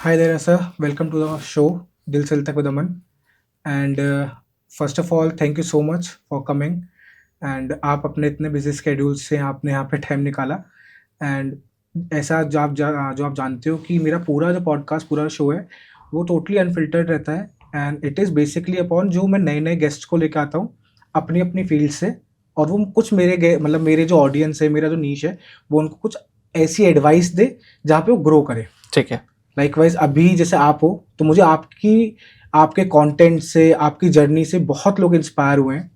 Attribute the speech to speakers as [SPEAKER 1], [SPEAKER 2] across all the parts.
[SPEAKER 1] Hi there, sir. Welcome to the show, Dil Chal Tak with Aman. And first of all, thank you so much for coming. And आप अपने इतने busy schedule से आपने यहाँ पे time निकाला and ऐसा जो आप जानते हो कि मेरा पूरा जो पॉडकास्ट पूरा शो है वो टोटली अनफिल्टर्ड रहता है and it is basically upon जो मैं नए नए गेस्ट को लेकर आता हूँ अपनी अपनी फील्ड से और वो कुछ मतलब मेरे जो ऑडियंस है मेरा जो नीश है वो उनको कुछ ऐसी एडवाइस दे जहाँ पे वो ग्रो करे।
[SPEAKER 2] ठीक है।
[SPEAKER 1] लाइकवाइज अभी जैसे आप हो तो मुझे आपके कंटेंट से आपकी जर्नी से बहुत लोग इंस्पायर हुए हैं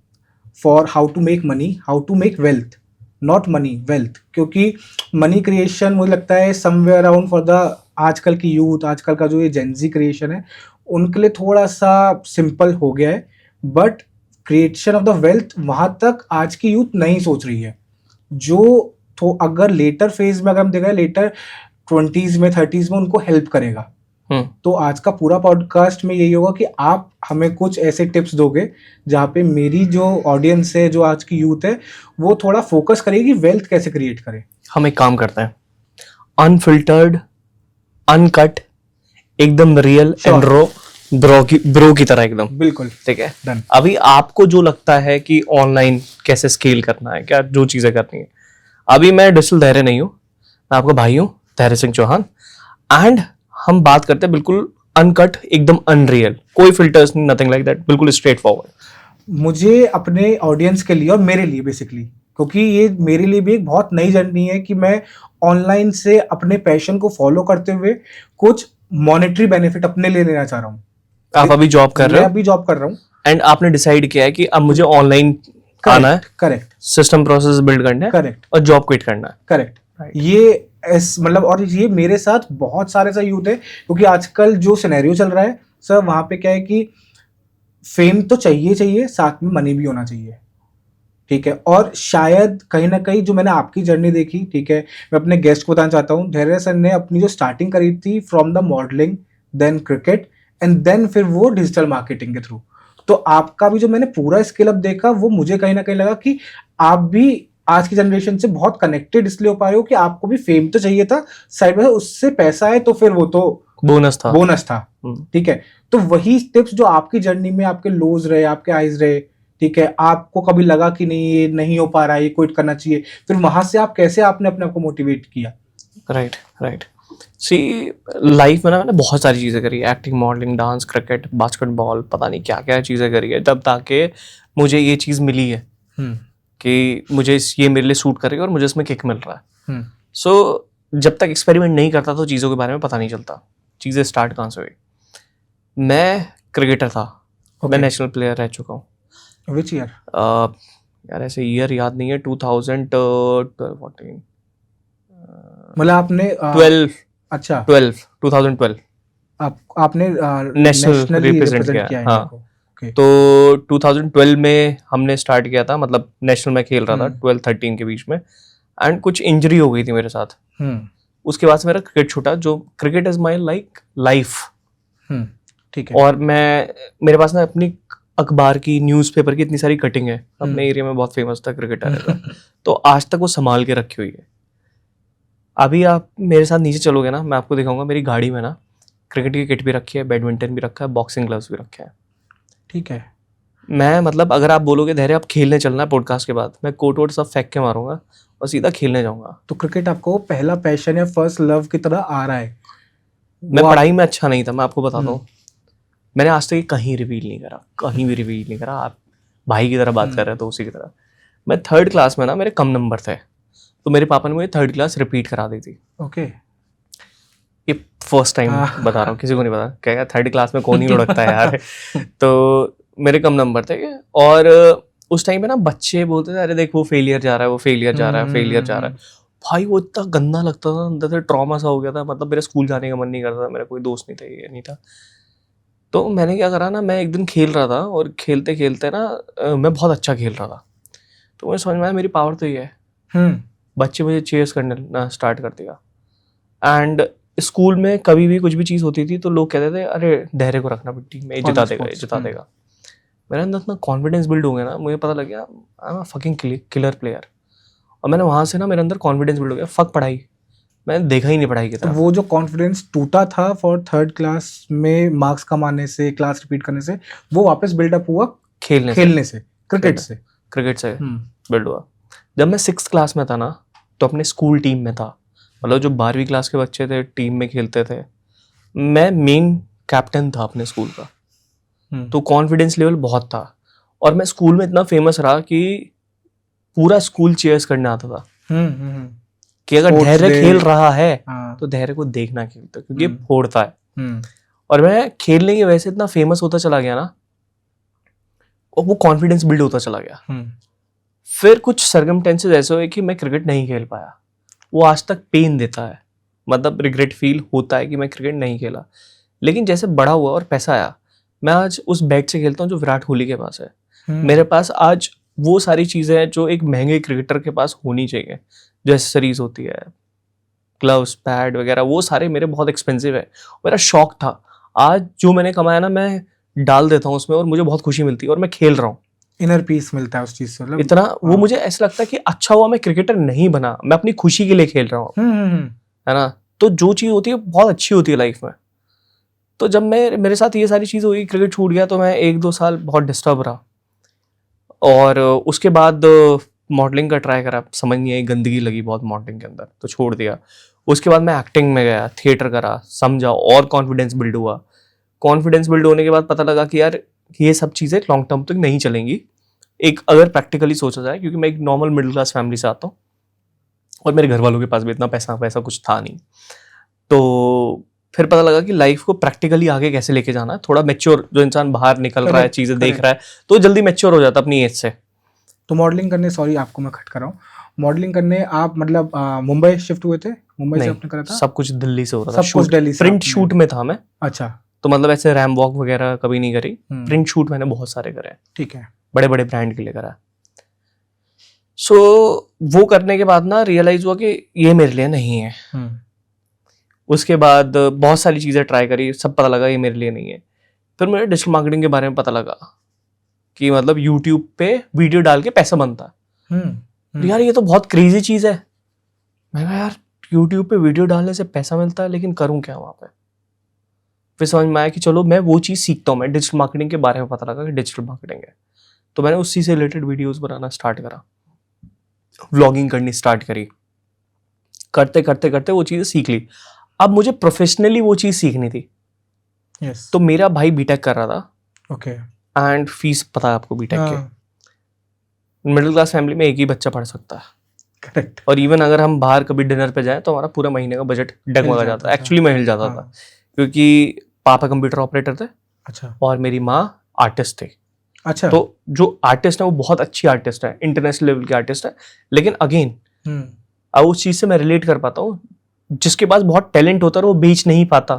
[SPEAKER 1] for how to make money, how to make wealth, not money wealth, क्योंकि मनी क्रिएशन मुझे लगता है समवेयर अराउंड फॉर द आजकल की यूथ, आजकल का जो ये जेंजी क्रिएशन है उनके लिए थोड़ा सा सिंपल हो गया है, but creation of the wealth वहाँ तक आज की यूथ नहीं सोच रही है। जो तो अगर लेटर फेज में अगर हम देखा लेटर 20s में 30s में उनको हेल्प करेगा। तो आज का पूरा पॉडकास्ट में यही होगा कि आप हमें कुछ ऐसे टिप्स दोगे जहाँ पे मेरी जो ऑडियंस है, जो आज की यूथ है, वो थोड़ा फोकस करेगी वेल्थ कैसे क्रिएट करे।
[SPEAKER 2] हम एक काम करते हैं, अनफिल्टर्ड, अनकट, एकदम रियल एंड ब्रो की तरह एकदम।
[SPEAKER 1] बिल्कुल
[SPEAKER 2] ठीक है,
[SPEAKER 1] डन।
[SPEAKER 2] अभी आपको जो लगता है कि ऑनलाइन कैसे स्केल करना है, क्या जो चीजें करनी है, अभी मैं डिजिटल धैर्य नहीं हूँ, मैं आपका भाई हूँ धैर्य सिंह चौहान, एंड हम बात करते हैं बिल्कुल अनकट, एकदम अनरियल, कोई फिल्टर्स नहीं, नथिंग लाइक दैट, बिल्कुल स्ट्रेट फॉरवर्ड।
[SPEAKER 1] मुझे अपने ऑडियंस के लिए और मेरे लिए बेसिकली, क्योंकि ये मेरे लिए भी एक बहुत नई जर्नी है कि मैं ऑनलाइन से अपने पैशन को फॉलो करते हुए कुछ मॉनेटरी बेनिफिट अपने लिए लेना चाह रहा हूँ।
[SPEAKER 2] आप अभी जॉब कर रहे हो?
[SPEAKER 1] मैं अभी जॉब कर रहा हूँ
[SPEAKER 2] एंड आपने डिसाइड किया है कि अब मुझे ऑनलाइन आना है,
[SPEAKER 1] करेक्ट,
[SPEAKER 2] सिस्टम प्रोसेस बिल्ड करना है,
[SPEAKER 1] करेक्ट,
[SPEAKER 2] और जॉब क्विट करना है,
[SPEAKER 1] करेक्ट। ये मतलब और ये मेरे साथ बहुत सारे सा यूथ है, क्योंकि आजकल जो सिनेरियो चल रहा है सर वहां पे क्या है कि फेम तो चाहिए, साथ में मनी भी होना चाहिए। ठीक है, और शायद कहीं ना कहीं जो मैंने आपकी जर्नी देखी, ठीक है, मैं अपने गेस्ट को बताना चाहता हूँ, धैर्य सर ने अपनी जो स्टार्टिंग करी थी from the modelling, then cricket, and then फिर वो डिजिटल मार्केटिंग के थ्रू। तो आपका भी जो मैंने पूरा स्केल अप देखा वो मुझे कहीं ना कहीं लगा कि आप भी आज की जनरेशन से बहुत कनेक्टेड इसलिए हो पा रहे हो कि आपको भी फेम तो चाहिए था, साइड में उससे पैसा है तो फिर वो तो बोनस था। ठीक है, तो वही टिप्स जो आपकी जर्नी में आपके लोज रहे, आपके हाइज रहे, ठीक है, आपको कभी लगा कि नहीं ये नहीं हो पा रहा है, ये क्विट करना चाहिए, फिर वहां से आप कैसे आपने अपने आप को मोटिवेट किया?
[SPEAKER 2] राइट। सी, लाइफ में ना मैंने बहुत सारी चीज़ें करी, acting, modelling, dance, cricket, basketball, पता नहीं क्या क्या चीज़ें करी है, तब ताकि मुझे ये चीज़ मिली है कि मुझे ये मेरे लिए सूट करेगा और मुझे इसमें किक मिल रहा है। सो जब तक एक्सपेरिमेंट नहीं करता तो चीज़ों के बारे में पता नहीं चलता चीज़ें स्टार्ट कहाँ से हुई। मैं क्रिकेटर था, मैं नेशनल प्लेयर रह चुका हूँ।
[SPEAKER 1] Which year?
[SPEAKER 2] यार ऐसे ईयर याद नहीं है, 2012,
[SPEAKER 1] मतलब आपने
[SPEAKER 2] 12,
[SPEAKER 1] अच्छा
[SPEAKER 2] 2012
[SPEAKER 1] आपने
[SPEAKER 2] नेशनल रिप्रेजेंट किया। हाँ, तो 2012 में हमने स्टार्ट किया था, मतलब नेशनल में खेल रहा था 12-13 के बीच में, एंड कुछ इंजरी हो गई थी मेरे साथ। उसके बाद से मेरा क्रिकेट छूटा, जो क्रिकेट इज माई लाइफ।
[SPEAKER 1] ठीक है,
[SPEAKER 2] और मेरे पास ना अपनी अखबार की, न्यूज़पेपर की इतनी सारी कटिंग है, अपने एरिया में बहुत फेमस था क्रिकेटर तो आज तक वो संभाल के रखी हुई है। अभी आप मेरे साथ नीचे चलोगे ना, मैं आपको दिखाऊंगा, मेरी गाड़ी में ना क्रिकेट की किट भी रखी है, बैडमिंटन भी रखा है, बॉक्सिंग ग्लव्स भी रखे हैं।
[SPEAKER 1] ठीक है,
[SPEAKER 2] मैं मतलब अगर आप बोलोगे धैर्य आप खेलने चलना है पॉडकास्ट के बाद, मैं कोट वोट सब फेंक के मारूंगा और सीधा खेलने जाऊंगा।
[SPEAKER 1] तो क्रिकेट आपको पहला पैशन या फर्स्ट लव की तरह आ रहा है?
[SPEAKER 2] मैं पढ़ाई में अच्छा नहीं था, मैं आपको बताता हूँ, मैंने आज तक कहीं रिवील नहीं करा, कहीं भी रिवील नहीं करा। आप भाई की तरह बात कर रहे हैं तो उसी की तरह। मैं 3rd क्लास में ना, मेरे कम नंबर थे, तो मेरे पापा ने मुझे 3rd क्लास रिपीट करा दी थी।
[SPEAKER 1] ओके,
[SPEAKER 2] ये फर्स्ट टाइम बता रहा हूँ, किसी को नहीं पता, क्या 3rd क्लास में कौन ही लुढ़कता है यार तो मेरे कम नंबर थे, और उस टाइम पे ना बच्चे बोलते थे, अरे देख वो फेलियर जा रहा है, वो फेलियर जा रहा है, फेलियर जा रहा है। भाई वो इतना गंदा लगता था, अंदर से ट्रॉमा सा हो गया था, मतलब मेरा स्कूल जाने का मन नहीं करता था, मेरा कोई दोस्त नहीं था, ये नहीं था। तो मैंने क्या करा ना, मैं एक दिन खेल रहा था और खेलते खेलते ना मैं बहुत अच्छा खेल रहा था, तो मुझे समझ में आया मेरी पावर तो ये है। बच्चे मुझे चेयर्स करना स्टार्ट कर दिया, एंड स्कूल में कभी भी कुछ भी चीज़ होती थी तो लोग कहते थे, अरे धैर्य को रखना टीम में, जिता देगा, जिता देगा। मेरे अंदर इतना कॉन्फिडेंस बिल्ड हो गया ना, मुझे पता लग गया I am a fucking killer player. और मैंने वहाँ से ना, मेरे अंदर कॉन्फिडेंस बिल्ड हो गया, फक पढ़ाई, मैंने देखा ही नहीं पढ़ाई की
[SPEAKER 1] तो
[SPEAKER 2] तरफ।
[SPEAKER 1] वो जो कॉन्फिडेंस टूटा था फॉर थर्ड क्लास में मार्क्स कमाने से, क्लास रिपीट करने से, वो वापस बिल्डअप हुआ खेलने से, क्रिकेट से।
[SPEAKER 2] क्रिकेट से बिल्ड हुआ। जब मैं 6th क्लास में था ना, तो अपने स्कूल टीम में था, मतलब जो 12वीं क्लास के बच्चे थे टीम में खेलते थे, मैं मेन कैप्टन था अपने स्कूल का। तो कॉन्फिडेंस लेवल बहुत था, और मैं स्कूल में इतना फेमस रहा कि पूरा स्कूल चीयर्स करने आता था कि अगर
[SPEAKER 1] Sports
[SPEAKER 2] धैर्य
[SPEAKER 1] day,
[SPEAKER 2] खेल रहा है
[SPEAKER 1] हाँ।
[SPEAKER 2] तो धैर्य को देखना खेलता, क्योंकि ये फोड़ता है। और मैं खेलने की वजह से इतना फेमस होता चला गया ना, और वो कॉन्फिडेंस बिल्ड होता चला गया। फिर कुछ सर्कमस्टेंसेस ऐसे हुए कि मैं क्रिकेट नहीं खेल पाया। वो आज तक पेन देता है, मतलब रिग्रेट फील होता है कि मैं क्रिकेट नहीं खेला। लेकिन जैसे बड़ा हुआ और पैसा आया, मैं आज उस बैट से खेलता हूँ जो विराट कोहली के पास है। मेरे पास आज वो सारी चीज़ें हैं जो एक महंगे क्रिकेटर के पास होनी चाहिए, जो एसेसरीज होती है, ग्लव्स, पैड वगैरह, वो सारे मेरे बहुत एक्सपेंसिव है। मेरा शौक था, आज जो मैंने कमाया ना मैं डाल देता हूँ उसमें, और मुझे बहुत खुशी मिलती है, और मैं खेल रहा हूँ।
[SPEAKER 1] इनर पीस मिलता है उस चीज से, मतलब
[SPEAKER 2] इतना वो मुझे ऐसा लगता है कि अच्छा हुआ मैं क्रिकेटर नहीं बना, मैं अपनी खुशी के लिए खेल रहा हूँ, है ना। तो जो चीज़ होती है बहुत अच्छी होती है लाइफ में। तो जब मेरे साथ ये सारी चीज़ हुई, क्रिकेट छूट गया, तो मैं 1-2 साल बहुत डिस्टर्ब रहा, और उसके बाद मॉडलिंग का ट्राई करा, समझ नहीं आई, गंदगी लगी बहुत मॉडलिंग के अंदर, तो छोड़ दिया। उसके बाद मैं एक्टिंग में गया, थिएटर करा, समझा, और कॉन्फिडेंस बिल्ड हुआ। कॉन्फिडेंस बिल्ड होने के बाद पता लगा कि यार ये सब चीज़ें लॉन्ग टर्म तक नहीं चलेंगी, एक अगर प्रैक्टिकली सोचा जाए, क्योंकि मैं एक नॉर्मल मिडिल क्लास फैमिली से आता हूँ, और मेरे घर वालों के पास भी इतना पैसा कुछ था नहीं। तो फिर पता लगा कि लाइफ को प्रैक्टिकली आगे कैसे लेके जाना है। थोड़ा मैच्योर, जो इंसान बाहर निकल रहा है, चीज़ें देख रहा है, तो जल्दी मैच्योर हो जाता अपनी एज से।
[SPEAKER 1] तो मॉडलिंग करने, सॉरी आपको मैं कट कर रहा हूँ, मॉडलिंग करने आप मतलब मुंबई शिफ्ट हुए थे? मुंबई से आपने करा था?
[SPEAKER 2] सब कुछ दिल्ली से हो रहा था।
[SPEAKER 1] सब कुछ दिल्ली से?
[SPEAKER 2] प्रिंट शूट में था मैं।
[SPEAKER 1] अच्छा।
[SPEAKER 2] तो मतलब ऐसे रैम वॉक वगैरह कभी नहीं करी, प्रिंट शूट मैंने बहुत सारे करे।
[SPEAKER 1] ठीक है।
[SPEAKER 2] बड़े बड़े ब्रांड के लिए करा। सो वो करने के बाद ना रियलाइज हुआ कि ये मेरे लिए नहीं है। उसके बाद बहुत सारी चीज़ें ट्राई करी, सब पता लगा ये मेरे लिए नहीं है। फिर मुझे डिजिटल मार्केटिंग के बारे में पता लगा कि मतलब यूट्यूब पे वीडियो डाल के पैसा बनता है। यार ये तो बहुत क्रेजी चीज़ है। मैं कहा यार यूट्यूब पे वीडियो डालने से पैसा मिलता है, लेकिन करूँ क्या वहाँ पे। फिर समझ में आया कि चलो मैं वो चीज़ सीखता हूँ। मैं डिजिटल मार्केटिंग के बारे में पता लगा कि डिजिटल मार्केटिंग है, तो मैंने उसी से रिलेटेड वीडियोस बनाना स्टार्ट करा, व्लॉगिंग करनी स्टार्ट करी। करते करते करते वो चीज़ें सीख ली। अब मुझे प्रोफेशनली वो चीज़ सीखनी थी।
[SPEAKER 1] yes.
[SPEAKER 2] तो मेरा भाई बीटेक कर रहा था।
[SPEAKER 1] ओके।
[SPEAKER 2] एंड फीस पता है आपको बीटेक के, मिडिल क्लास फैमिली में एक ही बच्चा पढ़ सकता है।
[SPEAKER 1] करेक्ट।
[SPEAKER 2] और इवन अगर हम बाहर कभी डिनर पे जाएं तो हमारा पूरा महीने का बजट डगमगा जाता है। एक्चुअली मैं हिल जाता था, क्योंकि पापा कंप्यूटर ऑपरेटर थे। अच्छा। और मेरी माँ आर्टिस्ट थी। अच्छा। तो जो आर्टिस्ट है वो बहुत अच्छी आर्टिस्ट है, इंटरनेशनल लेवल की आर्टिस्ट है। लेकिन अगेन अब उस चीज से मैं रिलेट कर पाता हूँ, जिसके पास बहुत टैलेंट होता है वो बेच नहीं पाता,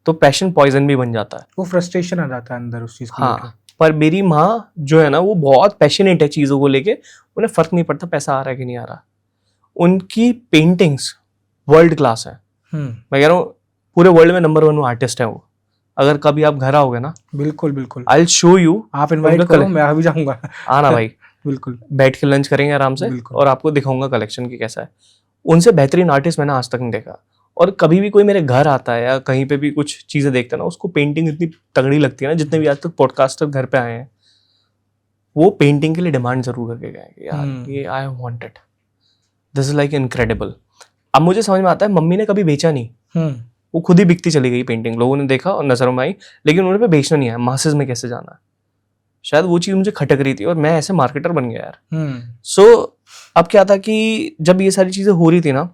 [SPEAKER 2] तो पैशन पॉइजन भी बन जाता है।
[SPEAKER 1] वो फ्रस्ट्रेशन आ जाता है अंदर उस चीज को लेकर।
[SPEAKER 2] हाँ, पर मेरी माँ जो है ना वो बहुत पैशनेट है चीजों को लेके। उन्हें फर्क नहीं पड़ता पैसा आ रहा है कि नहीं आ रहा। उनकी पेंटिंग्स वर्ल्ड क्लास है। मैं कह रहा हूँ पूरे वर्ल्ड में नंबर 1 आर्टिस्ट है वो। अगर कभी आप घर आओगे ना,
[SPEAKER 1] बिल्कुल बिल्कुल,
[SPEAKER 2] आई विल शो यू।
[SPEAKER 1] आप इनवाइट करो, मैं अभी जाऊंगा।
[SPEAKER 2] आना भाई।
[SPEAKER 1] बिल्कुल,
[SPEAKER 2] बैठ के लंच करेंगे आराम से, और आपको दिखाऊंगा कलेक्शन की कैसा है। उनसे बेहतरीन आर्टिस्ट मैंने आज तक नहीं देखा। और कभी भी कोई मेरे घर आता है या कहीं पे भी कुछ चीजें देखता है ना, उसको पेंटिंग इतनी तगड़ी लगती है ना। जितने भी आज तक पॉडकास्टर घर पे आए हैं वो पेंटिंग के लिए डिमांड जरूर करके गए कि यार ये I want it, this is like incredible. अब मुझे समझ में आता है मम्मी ने कभी बेचा नहीं, वो खुद ही बिकती चली गई पेंटिंग। लोगों ने देखा और नजरों में आई, लेकिन उन्हें पे बेचना नहीं आया। मासेस में कैसे जाना है, शायद वो चीज मुझे खटक रही थी, और मैं ऐसे मार्केटर बन गया यार। सो अब क्या था कि जब ये सारी चीजें हो रही थी ना,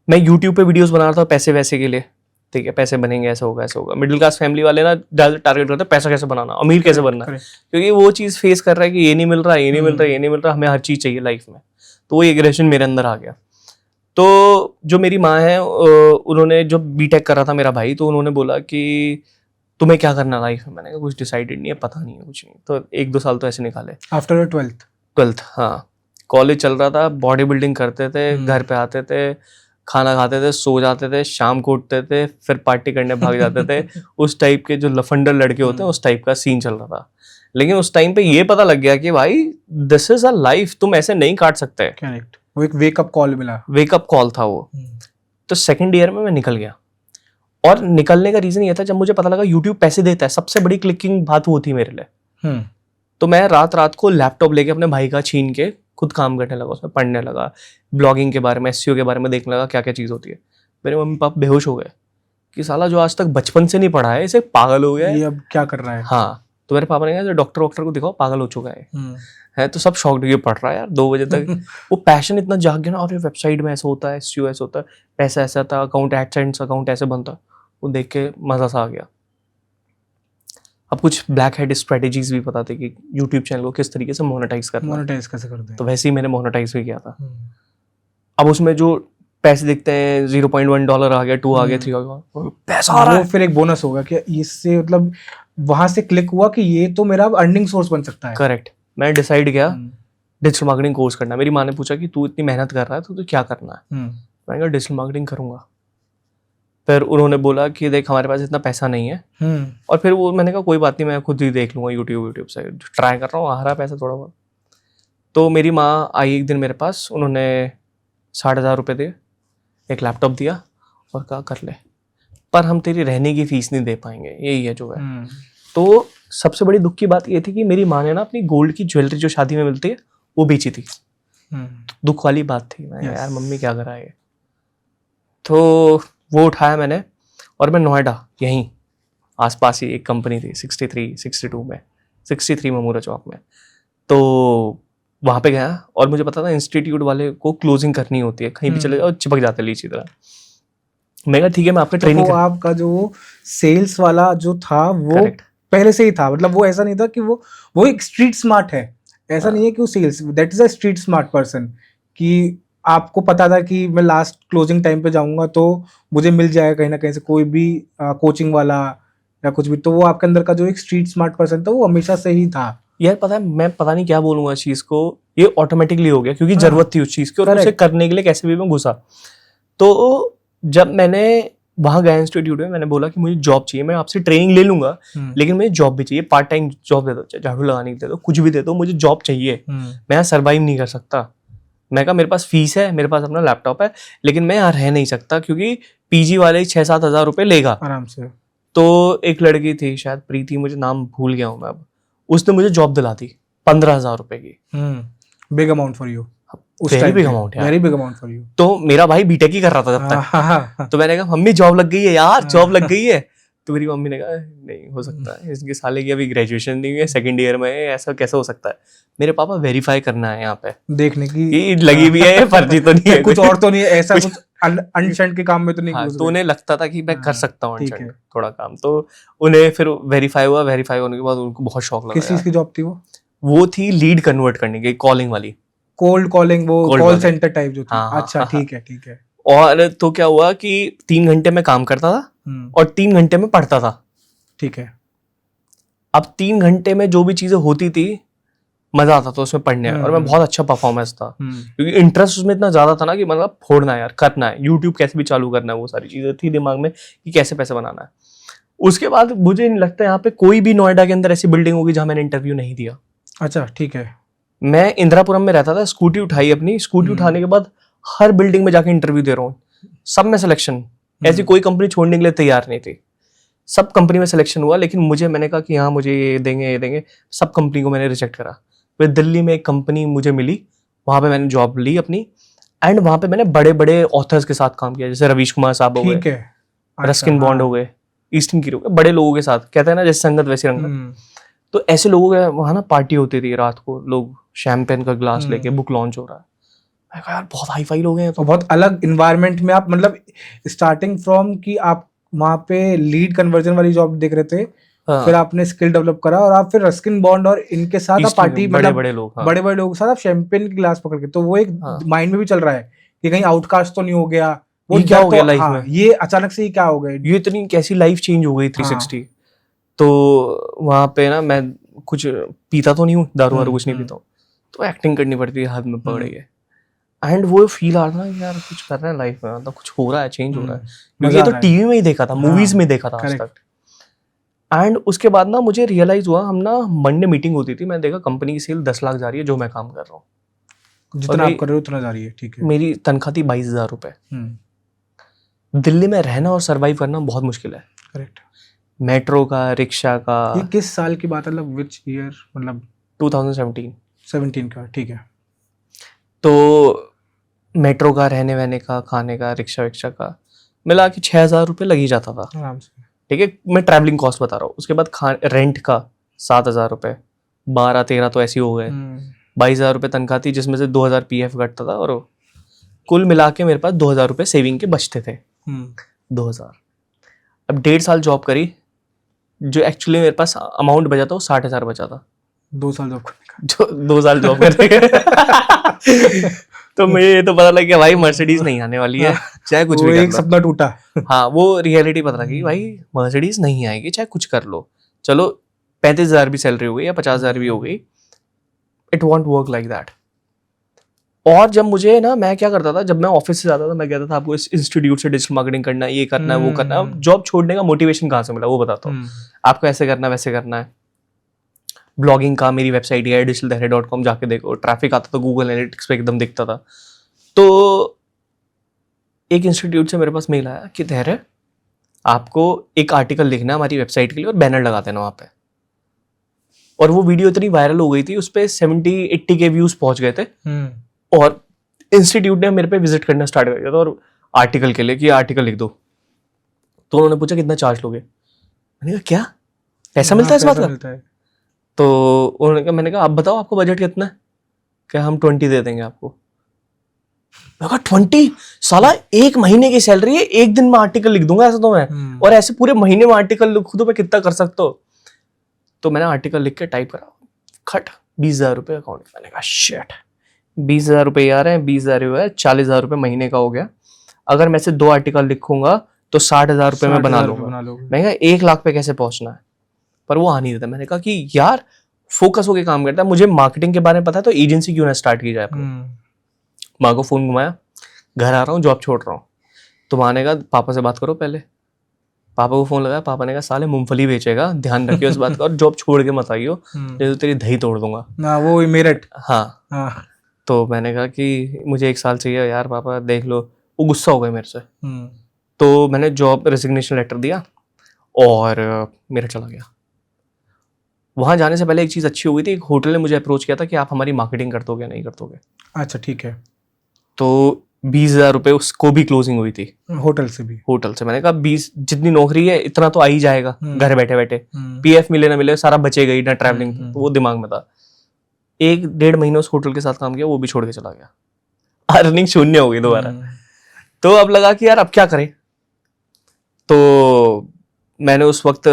[SPEAKER 2] मैं यूट्यूब पे वीडियोस बना रहा था पैसे वैसे के लिए। ठीक है, पैसे बनेंगे, ऐसा होगा ऐसा होगा। मिडिल क्लास फैमिली वाले ना ज्यादा टारगेट करते हैं पैसा कैसे बनाना, अमीर कैसे बनना, क्योंकि वो चीज फेस कर रहा है कि ये नहीं मिल रहा, ये नहीं मिल रहा, ये नहीं मिल रहा, हमें हर चीज चाहिए लाइफ में। तो वो एग्रेशन मेरे अंदर आ गया। तो जो मेरी माँ है उन्होंने जो बीटेक कर रहा था मेरा भाई, तो उन्होंने बोला कि तुम्हें क्या करना लाइफ में। मैंने कहा कुछ डिसाइडेड नहीं है, पता नहीं है कुछ नहीं। तो 1-2 साल तो ऐसे निकाले।
[SPEAKER 1] आफ्टर 12th,
[SPEAKER 2] हाँ, कॉलेज चल रहा था, बॉडी बिल्डिंग करते थे, घर पे आते थे, खाना खाते थे, सो जाते थे, शाम को उठते थे, फिर पार्टी करने भाग जाते थे। उस टाइप के जो लफंडर लड़के होते हैं उस टाइप का सीन चल रहा था। लेकिन उस टाइम पे ये पता लग गया कि भाई दिस इज अ लाइफ, तुम ऐसे नहीं काट सकते।
[SPEAKER 1] करेक्ट। वो एक वेकअप कॉल मिला।
[SPEAKER 2] वेकअप कॉल था वो। तो सेकंड ईयर में मैं निकल गया, और निकलने का रीजन ये था जब मुझे पता लगा यूट्यूब पैसे देता है। सबसे बड़ी क्लिकिंग बात वो थी मेरे लिए। तो मैं रात रात को लैपटॉप लेके अपने भाई का छीन के खुद काम करने लगा, उसमें पढ़ने लगा, ब्लॉगिंग के बारे में, एसईओ के बारे में देखने लगा क्या क्या चीज़ होती है। मेरे मम्मी पापा बेहोश हो गए कि साला जो आज तक बचपन से नहीं पढ़ा है इसे पागल हो गया है,
[SPEAKER 1] ये अब क्या कर रहा है।
[SPEAKER 2] हाँ। तो मेरे पापा ने कहा डॉक्टर वॉक्टर को दिखाओ, पागल हो चुका है। तो सब शॉक्ड, ये पढ़ रहा है यार 2 बजे तक। वो पैशन इतना जाग गया ना, और वेबसाइट में ऐसा होता है, एसईओ ऐसा होता है, पैसा ऐसा था, अकाउंट एडसेंस अकाउंट ऐसे बनता, वो देख के मजा सा आ गया। अब कुछ ब्लैक हेड स्ट्रेटेजीज भी पता थे कि यूट्यूब चैनल को किस तरीके से मोनेटाइज करना,
[SPEAKER 1] मोनेटाइज कैसे करते हैं।
[SPEAKER 2] तो वैसे ही मैंने मोनेटाइज भी किया था। अब उसमें जो पैसे दिखते हैं, $0.1 आ गया, 2 आ गया, 3 आ गया, पैसा आ रहा है।
[SPEAKER 1] वो फिर एक बोनस होगा कि इससे मतलब वहां से क्लिक हुआ कि ये तो मेरा अर्निंग सोर्स बन सकता है।
[SPEAKER 2] करेक्ट। मैं डिसाइड किया डिजिटल मार्केटिंग कोर्स करना। मेरी माँ ने पूछा कि तू इतनी मेहनत कर रहा है तो क्या करना है। मैंने कहा डिजिटल मार्केटिंग करूंगा। फिर उन्होंने बोला कि देख हमारे पास इतना पैसा नहीं है, और फिर वो मैंने कहा कोई बात नहीं, मैं खुद ही देख लूंगा, यूट्यूब से ट्राई कर रहा हूँ, आ रहा है पैसा थोड़ा बहुत। तो मेरी माँ आई एक दिन मेरे पास, उन्होंने 60,000 रुपये दिए, एक लैपटॉप दिया और कहा कर ले, पर हम तेरी रहने की फीस नहीं दे पाएंगे, यही है जो है। तो सबसे बड़ी दुख की बात ये थी कि मेरी माँ ने ना अपनी गोल्ड की ज्वेलरी जो शादी में मिलती है वो बेची थी। दुख वाली बात थी। मैं यार मम्मी क्या करा है। तो वो उठाया मैंने, और मैं नोएडा यहीं आसपास ही एक कंपनी थी 63 में ममूरा चौक में, तो वहाँ पे गया। और मुझे पता था इंस्टीट्यूट वाले को क्लोजिंग करनी होती है, कहीं भी चले जाओ चिपक जाते हैं लीची तरह। मैं कहा ठीक है मैं आपका ट्रेनिंग
[SPEAKER 1] तो आपका जो सेल्स वाला जो था वो पहले से ही था, मतलब वो ऐसा नहीं था कि वो एक स्ट्रीट स्मार्ट है, ऐसा नहीं है कि वो sales, that is a street smart person, कि आपको पता था कि मैं लास्ट क्लोजिंग टाइम पे जाऊंगा तो मुझे मिल जाएगा कहीं ना कहीं से कोई भी कोचिंग वाला या कुछ भी। तो वो आपके अंदर का जो एक स्ट्रीट स्मार्ट पर्सन था वो हमेशा से ही था।
[SPEAKER 2] यार पता है मैं पता नहीं क्या बोलूंगा इस चीज को, ये ऑटोमेटिकली हो गया क्योंकि जरूरत थी उस चीज की, और उसे करने के लिए कैसे भी मैं घुसा। तो जब मैंने वहां गया इंस्टीट्यूट में, मैंने बोला कि मुझे जॉब चाहिए, मैं आपसे ट्रेनिंग ले लूंगा लेकिन मुझे जॉब भी चाहिए, पार्ट टाइम जॉब दे दो, झाड़ू लगाने दे दो, कुछ भी दे दो, मुझे जॉब चाहिए, मैं यहाँ सर्वाइव नहीं कर सकता। मैं कहा मेरे पास फीस है, मेरे पास अपना लैपटॉप है, लेकिन मैं यहाँ रह नहीं सकता क्योंकि पीजी वाले 6-7 हज़ार रुपये लेगा
[SPEAKER 1] आराम से।
[SPEAKER 2] तो एक लड़की थी शायद प्रीति, मुझे नाम भूल गया हूँ मैं अब, उसने मुझे जॉब दिला दी 15,000 रुपए की।
[SPEAKER 1] Big amount for you,
[SPEAKER 2] very big amount यार,
[SPEAKER 1] very big amount for you.
[SPEAKER 2] तो मेरा भाई बीटेक ही कर रहा था तब तक। तो मैंने कहा मम्मी जॉब लग गई है यार, जॉब लग गई है। तो मेरी मम्मी ने कहा नहीं हो सकता है, इसके साले की अभी ग्रेजुएशन नहीं है, सेकंड ईयर में है, ऐसा कैसे हो सकता है। मेरे पापा वेरीफाई करना है यहाँ पे,
[SPEAKER 1] देखने की
[SPEAKER 2] लगी भी है, फर्जी तो नहीं है,
[SPEAKER 1] कुछ और तो नहीं है, ऐसा कुछ अनशंट के काम में तो नहीं।
[SPEAKER 2] हाँ, तो उन्हें लगता था कि मैं कर सकता हूँ अनशंट थोड़ा काम, तो उन्हें फिर वेरीफाई हुआ। वेरीफाई होने के बाद उनको बहुत शौक लगा।
[SPEAKER 1] किस चीज की जॉब थी
[SPEAKER 2] वो थी लीड कन्वर्ट करने की, कॉलिंग वाली,
[SPEAKER 1] कोल्ड कॉलिंग, वो कॉल सेंटर टाइप जो थी। अच्छा ठीक है।
[SPEAKER 2] और तो क्या हुआ कि 3 घंटे में काम करता था और 3 घंटे में पढ़ता था।
[SPEAKER 1] ठीक है।
[SPEAKER 2] अब 3 घंटे में जो भी चीजें होती थी मजा आता था उसमें पढ़ने में, और मैं बहुत अच्छा परफॉर्मेंस था क्योंकि इंटरेस्ट उसमें इतना ज्यादा था ना कि मतलब फोड़ना है यार, करना है, यूट्यूब कैसे भी चालू करना है, वो सारी चीजें थी दिमाग में कि कैसे पैसे बनाना है। उसके बाद मुझे नहीं लगता यहाँ पे कोई भी नोएडा के अंदर ऐसी बिल्डिंग होगी जहां मैंने इंटरव्यू नहीं दिया।
[SPEAKER 1] अच्छा ठीक है।
[SPEAKER 2] मैं इंदिरापुरम में रहता था, स्कूटी उठाई अपनी, स्कूटी उठाने के बाद हर बिल्डिंग में जाके इंटरव्यू दे रहा हूँ, सब में सिलेक्शन। ऐसी कोई कंपनी छोड़ने के लिए तैयार नहीं थी, सब कंपनी में सिलेक्शन हुआ, लेकिन मैंने कहा कि हाँ मुझे ये देंगे, सब कंपनी को मैंने रिजेक्ट करा। फिर दिल्ली में एक कंपनी मुझे मिली, वहां पे मैंने जॉब ली अपनी, एंड वहां पे मैंने बड़े बड़े ऑथर्स के साथ काम किया, जैसे रवीश कुमार साहब हो गए, रस्किन बॉन्ड हो गए, ईस्टर्न की हो गए, बड़े लोगों के साथ, कहते हैं ना जैसे संगत वैसी रंगत। तो ऐसे लोगों के वहां ना पार्टी होती थी रात को, लोग शैंपेन का ग्लास लेके, बुक लॉन्च हो रहा है। मैं कहा यार बहुत हाई फाई लोग हैं, तो
[SPEAKER 1] बहुत अलग इन्वायरमेंट में आप, मतलब स्टार्टिंग फ्रॉम कि आप वहां पे लीड कन्वर्जन वाली जॉब देख रहे थे, फिर आपने स्किल डेवलप करा और आप फिर रस्किन बॉन्ड और इनके साथ आप पार्टी, मतलब बड़े बड़े लोगों के साथ आप शैंपेन की ग्लास पकड़ के, तो वो एक माइंड में भी चल रहा है कि कहीं आउटकास्ट तो नहीं हो गया, वो क्या हो गया लाइफ में, ये अचानक से ही क्या हो गया,
[SPEAKER 2] ये इतनी कैसी लाइफ चेंज हो गई 360। तो वहां पे ना मैं कुछ पीता तो नहीं हूँ, दारू वारू कुछ नहीं पीता हूँ, तो एक्टिंग करनी पड़ती है, हाथ में पकड़ के, एंड वो फील आ रहा है यार कुछ कर रहे हैं लाइफ में, मतलब कुछ हो रहा है, चेंज हो रहा है, क्योंकि ये तो टीवी में ही देखा था, मूवीज में देखा था आज तक। एंड उसके बाद ना मुझे रियलाइज हुआ, हम ना मंडे मीटिंग होती थी, मैंने देखा कंपनी की सेल 10 लाख जा रही है जो मैं काम कर रहा हूँ।
[SPEAKER 1] जितना आप कर रहे हो उतना जा रही है, ठीक है।
[SPEAKER 2] मेरी तनख्वाह थी 22,000 रुपये।
[SPEAKER 1] हम्म,
[SPEAKER 2] दिल्ली में रहना और सरवाइव करना बहुत मुश्किल है।
[SPEAKER 1] करेक्ट।
[SPEAKER 2] मेट्रो का, रिक्शा का।
[SPEAKER 1] ये किस साल की बात है, मतलब विच ईयर, मतलब
[SPEAKER 2] 2017।
[SPEAKER 1] 17 का, ठीक है।
[SPEAKER 2] तो मेट्रो का, रहने वहने का, खाने का, रिक्शा विक्शा का मिला के 6,000 रुपये लग ही जाता था।
[SPEAKER 1] आराम से।
[SPEAKER 2] ठीक है, मैं ट्रैवलिंग कॉस्ट बता रहा हूँ। उसके बाद रेंट का 7,000 रुपये, 12-13 तो ऐसे ही हो गए। 22,000 रुपये तनख्वाह थी, जिसमें से 2,000 PF कटता था, और कुल मिला के मेरे पास 2,000 रुपये सेविंग के बचते थे। 2,000। अब 1.5 साल जॉब करी, जो एक्चुअली मेरे पास अमाउंट बचा था वो 60,000 बचा था।
[SPEAKER 1] 2 साल जॉब करने का।
[SPEAKER 2] जो 2 साल जॉब करने के तो मुझे ये तो पता लग गया भाई मर्सिडीज नहीं आने वाली है, चाहे कुछ
[SPEAKER 1] वो
[SPEAKER 2] भी कर
[SPEAKER 1] एक
[SPEAKER 2] लो।
[SPEAKER 1] सपना टूटा।
[SPEAKER 2] हाँ, वो रियलिटी पता लगी भाई मर्सिडीज नहीं आएगी, चाहे कुछ कर लो। चलो 35,000 भी सैलरी हो गई या 50,000 भी हो गई, it won't work like that. और जब मुझे ना, मैं क्या करता था, जब मैं ऑफिस से जाता था, मैं कहता था आपको इस इंस्टीट्यूट से डिजिटल मार्केटिंग करना है, ये करना है, वो करना है। जॉब छोड़ने का मोटिवेशन कहाँ से मिला वो बताता हूँ आपको। ऐसे करना है, वैसे करना है। ब्लॉगिंग का मेरी वेबसाइट है digitaldahiry.com, जाके देखो। ट्रैफिक आता था गूगल एनालिटिक्स पे, एकदम दिखता था। तो एक इंस्टीट्यूट से मेरे पास मेल आया कि धैर्य, आपको एक आर्टिकल लिखना है हमारी वेबसाइट के लिए और बैनर लगा देना वहाँ पे। और वो वीडियो इतनी वायरल हो गई थी, उस पर 70-80 के व्यूज पहुंच गए थे। और इंस्टीट्यूट ने मेरे पे विजिट करना स्टार्ट कर दिया था, और आर्टिकल के लिए कि आर्टिकल लिख दो। तो उन्होंने पूछा कितना चार्ज लोगे। मैंने कहा क्या पैसा मिलता है इस बात का? तो उन्होंने कहा, मैंने कहा आप बताओ आपको बजट कितना है? क्या हम 20 दे देंगे आपको। मैं कहा 20? साला 1 महीने की सैलरी है, 1 दिन में आर्टिकल लिख दूंगा ऐसा तो मैं। और ऐसे पूरे महीने में आर्टिकल लिखूं तो मैं कितना कर सकता हूँ। तो मैंने आर्टिकल लिख के टाइप करा, खट 20,000 रुपये अकाउंट। मैंने कहा शिट, 20,000 रुपये आ रहे हैं, 20,000 हुआ है, 40,000 रुपये महीने का हो गया। अगर मैं से 2 आर्टिकल लिखूंगा तो 60,000 रुपये में बना लूंगा। मैंने कहा 1 लाख पे कैसे पहुंचना है, पर वो आ नहीं देता। मैंने कहा कि यार फोकस होके काम करता है, मुझे मार्केटिंग के बारे में पता है, तो एजेंसी क्यों ना स्टार्ट की जाए। माँ को फोन घुमाया, घर आ रहा हूँ, जॉब छोड़ रहा हूँ। तो माँ ने कहा पापा से बात करो पहले। पापा को फोन लगाया, पापा ने कहा साले मूंगफली बेचेगा, ध्यान रखियो इस बात का, और जॉब छोड़ के मत आइयो, नहीं तो तेरी दही तोड़ दूंगा
[SPEAKER 1] ना। वो मेरठ।
[SPEAKER 2] हाँ। तो मैंने कहा कि मुझे 1 साल चाहिए यार पापा, देख लो। वो गुस्सा हो गए मेरे से। तो मैंने जॉब रेजिग्नेशन लेटर दिया और मेरा चला गया। वहां जाने से पहले एक चीज अच्छी हो गई थी, एक होटल ने मुझे अप्रोच किया था कि आप हमारी मार्केटिंग कर दोगे, नहीं कर दोगे।
[SPEAKER 1] अच्छा ठीक है।
[SPEAKER 2] तो 20,000 रुपये उसको भी क्लोजिंग हुई थी,
[SPEAKER 1] होटल से भी।
[SPEAKER 2] होटल से। मैंने कहा 20, जितनी नौकरी है इतना तो आ ही जाएगा घर बैठे बैठे। PF मिले ना मिले सारा बचेगा ही ना, ट्रैवलिंग। तो वो दिमाग में था। 1-1.5 महीने उस होटल के साथ काम किया, वो भी छोड़ के चला गया। अर्निंग शून्य हो गई दोबारा। तो अब लगा कि यार अब क्या करें। तो मैंने उस वक्त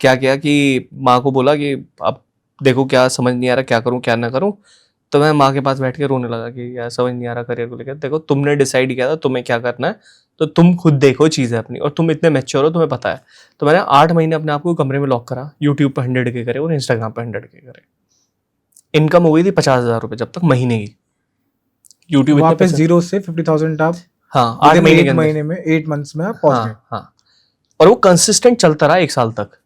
[SPEAKER 2] क्या किया कि माँ को बोला कि अब देखो क्या समझ नहीं आ रहा, क्या करूं क्या ना करूं। तो मैं माँ के पास बैठ के रोने लगा कि यार समझ नहीं आ रहा करियर को लेकर। देखो तुमने डिसाइड किया था तुम्हें क्या करना है, तो तुम खुद देखो चीज़ें अपनी, और तुम इतने मैच्योर हो, तुम्हें पता है। तो मैंने 8 महीने अपने आप को कमरे में लॉक करा, यूट्यूब पे 100 के करे और इंस्टाग्राम पे 100 के करे। इनकम हो गई थी 50,000 रुपये जब तक महीने की। यूट्यूब
[SPEAKER 1] वापस 0 से 50,000 आप,
[SPEAKER 2] हाँ 8 महीने के अंदर,
[SPEAKER 1] 8 महीने में, 8 मंथ्स में आप पहुंच गए।
[SPEAKER 2] हाँ। और वो कंसिस्टेंट चलता रहा 1 साल तक।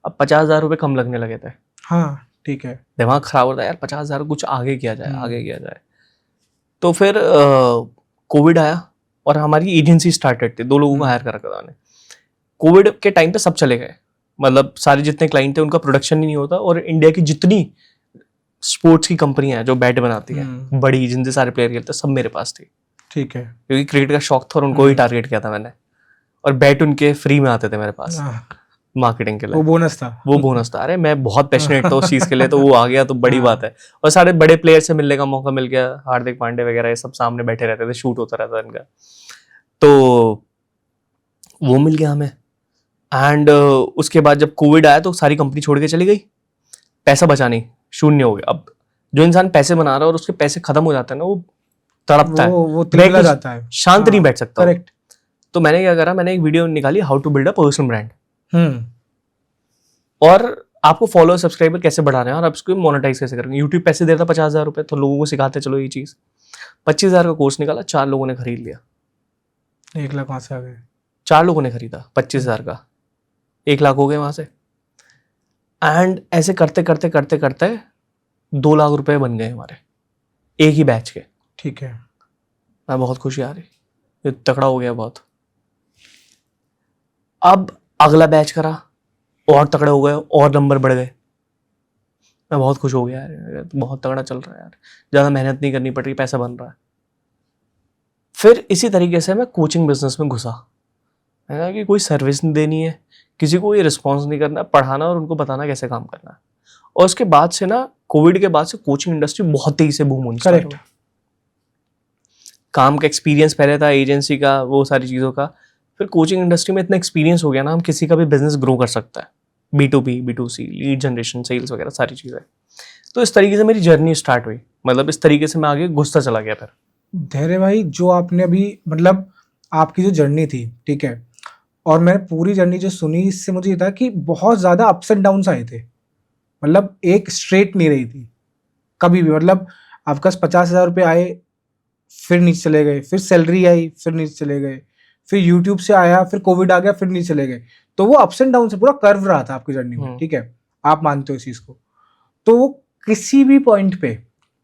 [SPEAKER 2] अब 50,000 रुपये कम लगने लगे थे।
[SPEAKER 1] हाँ ठीक है।
[SPEAKER 2] दिमाग खराब होता है यार, 50,000 कुछ आगे किया जाए, आगे किया जाए। तो फिर कोविड आया और हमारी एजेंसी स्टार्टेड थी, 2 लोगों को हायर करा था मैंने। कोविड के टाइम पे सब चले गए, मतलब सारे जितने क्लाइंट थे उनका प्रोडक्शन ही नहीं होता। और इंडिया की जितनी स्पोर्ट्स की कंपनियां हैं जो बैट बनाती हैं बड़ी, जिनसे सारे प्लेयर खेलते हैं, सब मेरे पास थी।
[SPEAKER 1] ठीक है।
[SPEAKER 2] क्योंकि क्रिकेट का शौक था और उनको ही टारगेट किया था मैंने। और बैट उनके फ्री में आते थे मेरे पास मार्केटिंग के लिए।
[SPEAKER 1] वो बोनस था।
[SPEAKER 2] वो बोनस था। अरे मैं बहुत पैशनेट था उस चीज के लिए, तो वो आ गया तो बड़ी बात है। और सारे बड़े प्लेयर से मिलने का मौका मिल गया, हार्दिक पांडे वगैरह, ये सब सामने बैठे रहते थे, शूट होता रहता इनका, तो वो मिल गया हमें। एंड उसके बाद जब कोविड आया तो सारी कंपनी छोड़ के चली गई, पैसा बचा नहीं, शून्य हो गया। अब जो इंसान पैसे बना रहा है और उसके पैसे खत्म हो जाते हैं ना, वो तड़पता है,
[SPEAKER 1] वो तिलमिला जाता है,
[SPEAKER 2] शांत नहीं बैठ सकता।
[SPEAKER 1] करेक्ट।
[SPEAKER 2] तो मैंने क्या करा, मैंने एक वीडियो निकाली, how to build a personal brand, और आपको फॉलोअर सब्सक्राइबर कैसे बढ़ाने हैं और आप इसको मोनेटाइज कैसे करेंगे। यूट्यूब पैसे देता 50,000 रुपये, तो लोगों को सिखाते चलो ये चीज। 25,000 का कोर्स निकाला, 4 लोगों ने खरीद लिया।
[SPEAKER 1] 1 लाख वहां से आ गए।
[SPEAKER 2] 4 लोगों ने खरीदा 25,000 का, 1 लाख हो गए वहां से। एंड ऐसे करते करते करते करते 2 लाख रुपए बन गए हमारे। एक ही बैच के।
[SPEAKER 1] ठीक है।
[SPEAKER 2] मैं बहुत खुशी आ रही, ये तगड़ा हो गया बहुत। अब अगला बैच करा, और तगड़े हो गए, और नंबर बढ़ गए। मैं बहुत खुश हो गया यार, बहुत तगड़ा चल रहा है यार, ज़्यादा मेहनत नहीं करनी पड़ रही, पैसा बन रहा है। फिर इसी तरीके से मैं कोचिंग बिजनेस में घुसा। मैंने कहा कि कोई सर्विस नहीं देनी है, किसी को ये रिस्पॉन्स नहीं करना, पढ़ाना और उनको बताना कैसे काम करना है। और उसके बाद से ना, कोविड के बाद से कोचिंग इंडस्ट्री बहुत तेजी से बूम होनी स्टार्ट
[SPEAKER 1] करेक्ट।
[SPEAKER 2] हुई। काम का एक्सपीरियंस पहले था, एजेंसी का, वो सारी चीज़ों का। फिर कोचिंग इंडस्ट्री में इतना एक्सपीरियंस हो गया ना, हम किसी का भी बिजनेस ग्रो कर सकता है। B2B, B2C, lead generation, sales वगैरह सारी चीज़ें। तो इस तरीके से मेरी जर्नी स्टार्ट हुई, मतलब इस तरीके से मैं आगे घुसता चला गया। फिर
[SPEAKER 1] धैर्य भाई, जो आपने अभी मतलब आपकी जो जर्नी थी, ठीक है, और मैंने पूरी जर्नी जो सुनी, इससे मुझे ये था कि बहुत ज़्यादा अप्स एंड डाउन्स आए थे। मतलब एक स्ट्रेट नहीं रही थी कभी भी। मतलब आपके पास 50,000 रुपये आए, फिर नीचे चले गए, फिर सैलरी आई, फिर नीचे चले गए, फिर यूट्यूब से आया, फिर कोविड आ गया, फिर नीचे चले गए। तो वो अप्स एंड डाउन से पूरा कर्व रहा था आपकी जर्नी में, ठीक है, आप मानते हो इस चीज़ को। तो वो किसी भी पॉइंट पे,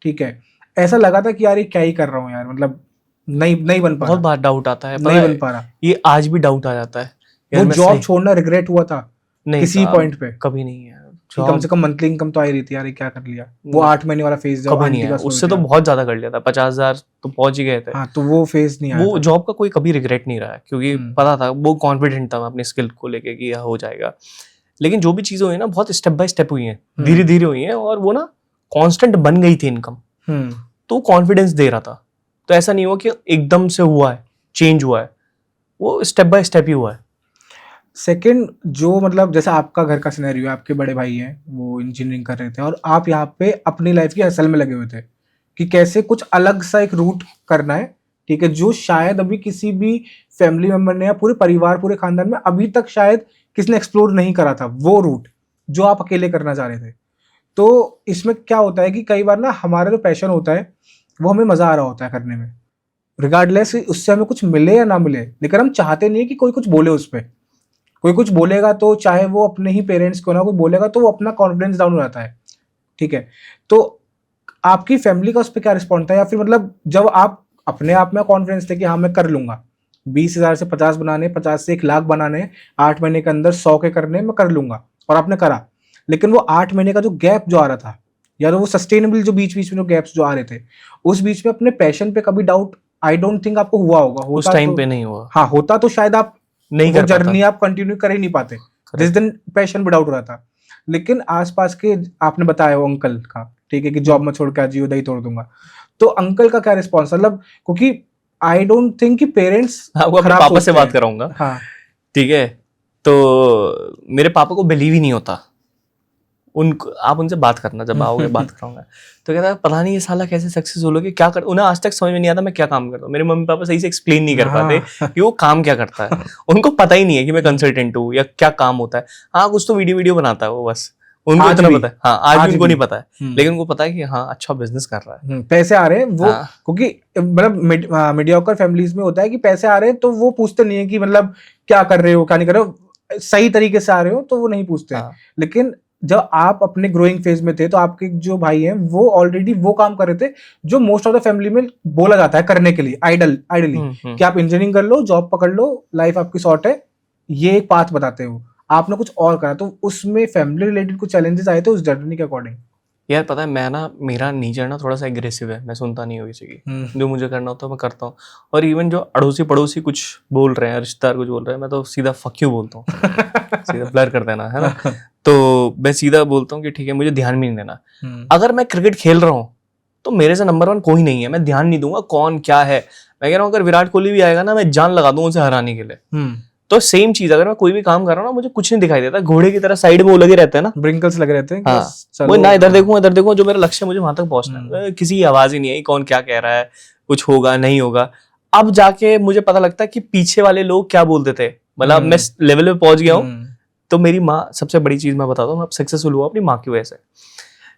[SPEAKER 1] ठीक है, ऐसा लगा था कि यार ये क्या ही कर रहा हूँ यार, मतलब नहीं बन पा
[SPEAKER 2] बहुत
[SPEAKER 1] रहा,
[SPEAKER 2] बार डाउट आता है,
[SPEAKER 1] नहीं बन पा रहा।
[SPEAKER 2] ये आज भी डाउट आ जाता है।
[SPEAKER 1] वो जॉब छोड़ना रिग्रेट हुआ था
[SPEAKER 2] नहीं,
[SPEAKER 1] किसी पॉइंट पे?
[SPEAKER 2] कभी नहीं है।
[SPEAKER 1] कम से कम मंथली इनकम तो आ ही रही थी यार, ये क्या कर लिया। वो 8 महीने वाला फेज
[SPEAKER 2] कभी नहीं है, उससे तो बहुत ज्यादा कर लिया था, 50,000 तो पहुंच ही गए थे।
[SPEAKER 1] हाँ, तो वो फेज नहीं आया।
[SPEAKER 2] वो जॉब का कोई कभी रिग्रेट नहीं रहा है, क्योंकि पता था, वो कॉन्फिडेंट था मैं अपनी स्किल को लेके कि यह हो जाएगा। लेकिन जो भी चीजें हुई ना, बहुत स्टेप बाय स्टेप हुई हैं, धीरे धीरे हुई हैं, और वो ना कांस्टेंट बन गई थी इनकम, तो कॉन्फिडेंस दे रहा था। तो ऐसा नहीं हुआ कि एकदम से हुआ है, चेंज हुआ है, वो स्टेप बाय स्टेप ही हुआ है।
[SPEAKER 1] सेकंड, जो मतलब जैसे आपका घर का सिनेरियो है, आपके बड़े भाई हैं, वो इंजीनियरिंग कर रहे थे, और आप यहाँ पे अपनी लाइफ की हसल में लगे हुए थे कि कैसे कुछ अलग सा एक रूट करना है, ठीक है, जो शायद अभी किसी भी फैमिली मेंबर ने या पूरे परिवार, पूरे खानदान में अभी तक शायद किसी ने एक्सप्लोर नहीं करा था, वो रूट जो आप अकेले करना चाह रहे थे। तो इसमें क्या होता है कि कई बार ना हमारा जो पैशन होता है वो हमें मजा आ रहा होता है करने में, रिगार्डलेस उससे हमें कुछ मिले या ना मिले, लेकिन हम चाहते नहीं कि कोई कुछ बोले उस पर। कोई कुछ बोलेगा तो चाहे वो अपने ही पेरेंट्स को ना, कोई बोलेगा तो वो अपना कॉन्फिडेंस डाउन हो जाता है, ठीक है। तो आपकी फैमिली का उस पर क्या रिस्पॉन्स था, या फिर मतलब जब आप अपने आप में कॉन्फिडेंस थे कि हाँ मैं कर लूंगा, 20,000 से 50 बनाने, 50 से 1 लाख बनाने, 8 महीने के अंदर 100 के करने, मैं कर लूंगा, और आपने करा। लेकिन वो 8 महीने का जो गैप जो आ रहा था, या तो वो सस्टेनेबल जो बीच बीच में जो गैप्स जो आ रहे थे, उस बीच में अपने पैशन पे कभी डाउट, आई डोंट थिंक आपको हुआ होगा।
[SPEAKER 2] उस टाइम पे नहीं हुआ।
[SPEAKER 1] हाँ, होता तो शायद आप
[SPEAKER 2] नहीं
[SPEAKER 1] वो जर्नी आप कंटिन्यू कर ही नहीं पाते, जिस दिन पैशन पे डाउट हो रहा था। लेकिन आसपास के आपने बताया वो अंकल का, ठीक है, कि जॉब में छोड़ के आज दही तोड़ दूंगा, तो अंकल का क्या रिस्पॉन्स, मतलब क्योंकि आई डोंट थिंक कि पेरेंट्स
[SPEAKER 2] पापा से बात कराऊंगा,
[SPEAKER 1] हाँ
[SPEAKER 2] ठीक है, तो मेरे पापा को बिलीव ही नहीं होता। उनको आप उनसे बात करना, जब आओगे बात कराऊंगा, तो कहता है पता नहीं ये साला कैसे सक्सेसफुल हो गया, क्या कर, उन्हें आज तक समझ में नहीं आता मैं क्या काम करता हूँ। मेरे मम्मी पापा सही से एक्सप्लेन नहीं कर पाते कि वो काम क्या करता है। उनको पता ही नहीं है कि मैं कंसल्टेंट हूँ या क्या काम होता है। हाँ, कुछ तो वीडियो बनाता है वो, बस उनको इतना पता है। हाँ, आज भी उनको नहीं पता है, लेकिन उनको पता है कि हाँ अच्छा बिजनेस कर रहा है,
[SPEAKER 1] पैसे आ रहे हैं वो। क्योंकि मतलब मीडियोकर फैमिलीज में होता है कि पैसे आ रहे हैं तो वो पूछते नहीं है कि मतलब क्या कर रहे हो, क्या नहीं कर रहे हो, सही तरीके से आ रहे हो तो वो नहीं पूछते। लेकिन जब आप अपने ग्रोइंग फेज में थे, तो आपके जो भाई हैं वो ऑलरेडी वो काम कर रहे थे जो मोस्ट ऑफ द फैमिली में बोला जाता है करने के लिए, आइडली कि आप इंजीनियरिंग कर लो, जॉब पकड़ लो, लाइफ आपकी शॉर्ट है, ये एक पाथ बताते हो। आपने कुछ और करा, तो उसमें फैमिली रिलेटेड कुछ चैलेंजेस आए थे उस जर्नी के अकॉर्डिंग?
[SPEAKER 2] यार पता है, मैं ना, मेरा नेचर ना थोड़ा सा एग्रेसिव है, मैं सुनता नहीं हूँ किसी की, जो मुझे करना होता है मैं करता हूँ। और इवन जो अड़ोसी पड़ोसी कुछ बोल रहे हैं, रिश्तेदार कुछ बोल रहे हैं, मैं तो सीधा फक यू बोलता हूँ, सीधा ब्लर कर देना है ना। तो मैं सीधा बोलता हूँ कि ठीक है, मुझे ध्यान भी नहीं देना। अगर मैं क्रिकेट खेल रहा हूँ तो मेरे से नंबर 1 कोई नहीं है, मैं ध्यान नहीं दूंगा कौन क्या है। मैं कह रहा हूँ अगर विराट कोहली भी आएगा ना, मैं जान लगा दूंगा उसे हराने के लिए। तो सेम चीज, अगर मैं कोई भी काम कर रहा हूँ ना, मुझे कुछ नहीं दिखाई देता, घोड़े की तरह साइड में वो लगे रहते हैं ना,
[SPEAKER 1] ब्रिंकल्स लगे रहते हैं।
[SPEAKER 2] हाँ, वो ना इधर देखूं इधर देखूं, जो मेरा लक्ष्य है मुझे वहां तक पहुंचना है। किसी की आवाज ही नहीं है, कौन क्या कह रहा है, कुछ होगा नहीं होगा। अब जाके मुझे पता लगता है कि पीछे वाले लोग क्या बोलते थे, मतलब मैं लेवल पे पहुंच गया हूँ। तो मेरी माँ, सबसे बड़ी चीज मैं बताता हूँ, मैं सक्सेसफुल हुआ अपनी माँ की वजह से।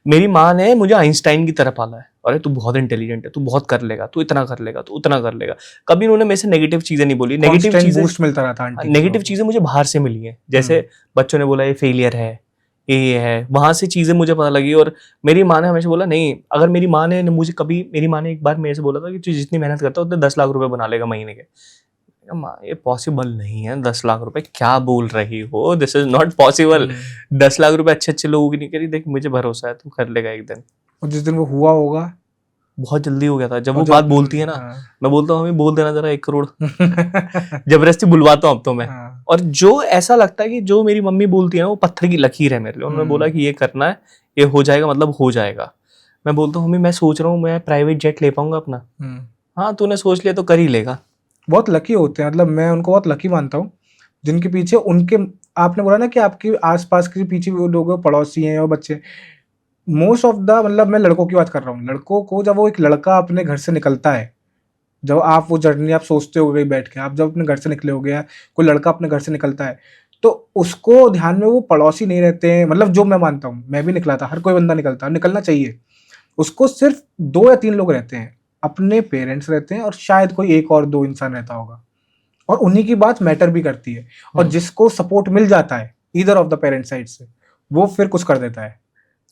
[SPEAKER 2] मेरी माँ ने मुझे आइंस्टाइन की तरह पाला है, अरे तू बहुत इंटेलिजेंट है, तू बहुत कर लेगा, तू इतना कर लेगा, तू उतना कर लेगा। कभी उन्होंने मेरे से नेगेटिव चीजें नहीं बोली। नेगेटिव चीजें बूस्ट मिलता रहा था, नेगेटिव चीजें मुझे बाहर से मिली हैं। जैसे बच्चों ने बोला ये फेलियर है, ये है, वहां से चीजें मुझे पता लगी। और मेरी माँ ने हमेशा बोला नहीं, अगर मेरी माँ ने मुझे कभी, मेरी माँ ने एक बार मेरे से बोला था कि तू जितनी मेहनत करता है उतने 10 लाख रुपए बना लेगा महीने के। माँ ये पॉसिबल नहीं है, 10 लाख रुपए क्या बोल रही हो, this is not possible. 10 lakh रुपए अच्छे अच्छे लोगों की नहीं करी, देख मुझे भरोसा है तू कर लेगा एक दिन।
[SPEAKER 1] और जिस दिन वो हुआ होगा
[SPEAKER 2] बहुत जल्दी हो गया था। जब
[SPEAKER 1] और
[SPEAKER 2] वो
[SPEAKER 1] जब
[SPEAKER 2] बात बोलती है ना, मैं बोलता हूँ हमें बोल देना जरा 1 करोड़, जबरदस्ती बुलवाता हूँ अब तो मैं।
[SPEAKER 1] हाँ।
[SPEAKER 2] और जो ऐसा लगता है कि जो मेरी मम्मी बोलती है ना वो पत्थर की लकीर है मेरे लिए। उन्होंने बोला कि ये करना है, ये हो जाएगा, मतलब हो जाएगा। मैं बोलता हूँ मम्मी मैं सोच रहा हूँ मैं प्राइवेट जेट ले पाऊंगा अपना। हाँ तूने सोच लिया तो कर ही लेगा।
[SPEAKER 1] बहुत लकी होते हैं, मतलब मैं उनको बहुत लकी मानता हूँ जिनके पीछे उनके, आपने बोला ना कि आपके आसपास के पीछे भी वो लोग पड़ोसी हैं और बच्चे, मोस्ट ऑफ द, मतलब मैं लड़कों की बात कर रहा हूँ, लड़कों को जब वो एक लड़का अपने घर से निकलता है, जब आप वो जर्नी आप सोचते हो गई बैठ के, आप जब अपने घर से निकले हो गया, कोई लड़का अपने घर से निकलता है तो उसको ध्यान में वो पड़ोसी नहीं रहते हैं, मतलब जो मैं मानता हूँ, मैं भी निकला था, हर कोई बंदा निकलता है, निकलना चाहिए। उसको सिर्फ 2 या 3 लोग रहते हैं, अपने पेरेंट्स रहते हैं और शायद कोई 1 और 2 इंसान रहता होगा, और उन्हीं की बात मैटर भी करती है। और जिसको सपोर्ट मिल जाता है either of the parent side से, वो फिर कुछ कर देता है।